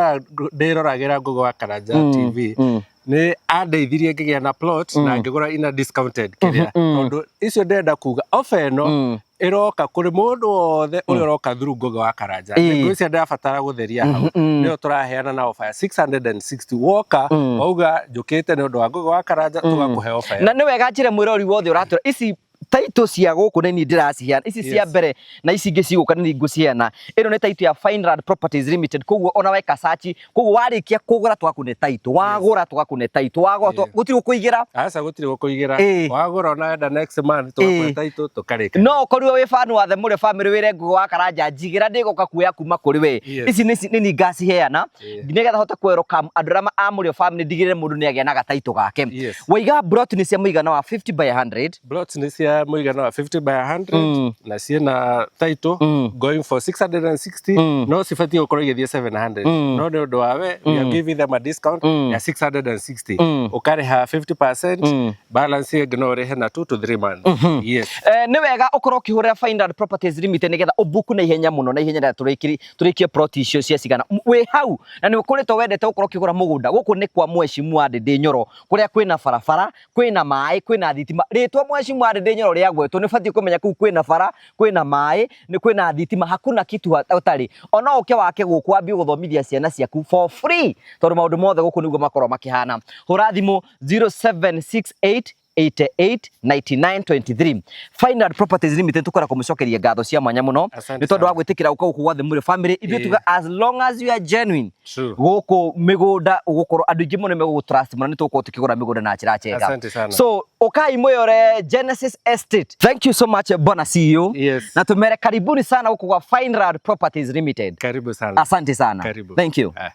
ndiragira Ngugi wa Karaja TV ni andeithirie ngigia na plot na ngigura ina discounted kiria tondu icio ndenda kuga offer ino iroka kuri mundu wothe uri uroka through Ngugi wa Karaja ngwiciria ndabatara gutheria hau nio turaheana na offer ya 660 woka wauga njukite ni undu wa Ngugi wa Karaja tugakuhe offer na ni wega njire mwirori wothe uratura ici taito cia guku ni ndiraciheana ici cia mbere na ici ingi ciguka ni nguciheana ino ni taito ya Fineland Properties Limited koguo ona weka search koguo warikia kugura twakune taito wagura twakune taito wagura gutiri gukuigira asa gutiri gukuigira wagura ona wenda next month twakune taito tukarika no korwo wi fan wa the Murio family wire Ngugi wa Karaja njigira ndiguka kuya kuma kuri we ici ni ngaciheana nigetha hota kweroka andu rama a Murio family ndigire mundu ni agia na gataito gake waiga plot ni cia muigana wa 50 by 100 plot ni cia muigana wa 50 by 100 na ciena title going for 660 no sifati ukorwo igithie 700 no ni undu wawe we are giving them a discount ya 660 ukariha 50% balance ignore hena 2 to 3 months yes ni wega ukorwo ukihurira Fineland Properties Limited nigetha ubuku na ihenya muno na ihenya na turikie plot icio cia cigana we hau na ni ukoretwo wendete ukorwo ukigura mugunda guku ni kwa Mheshimiwa Ndindi Nyoro kuria kwina barabara kwina mai kwina thitima ritwa Mheshimiwa Ndindi Nyoro ria gwetu ni fati kumenya ku kwina bara kwina mai ni kwina thitima hakuna kitu utari ona uke wake guku ambi guthomithia ciana ciaku for free tondu maundu mothe guku niguo makorwo makihana hura thimu 0768 889923 Fineland Properties Limited tukora kumucokeria ngatho cia mwanya muno ni tondu wa gwitikira uka guku gwa the Murio family ithu tuga as long as you are genuine guku migunda ugukorwo andu ingi muno megutrust muno ni tuko tukigura migunda na njira njega so ukai mwiyore Genesis Estate. Thank you so much bwana CEO. Na tumere karibuni sana guku gwa Fineland Properties Limited. Karibu sana. Asante sana. Karibu. Thank you.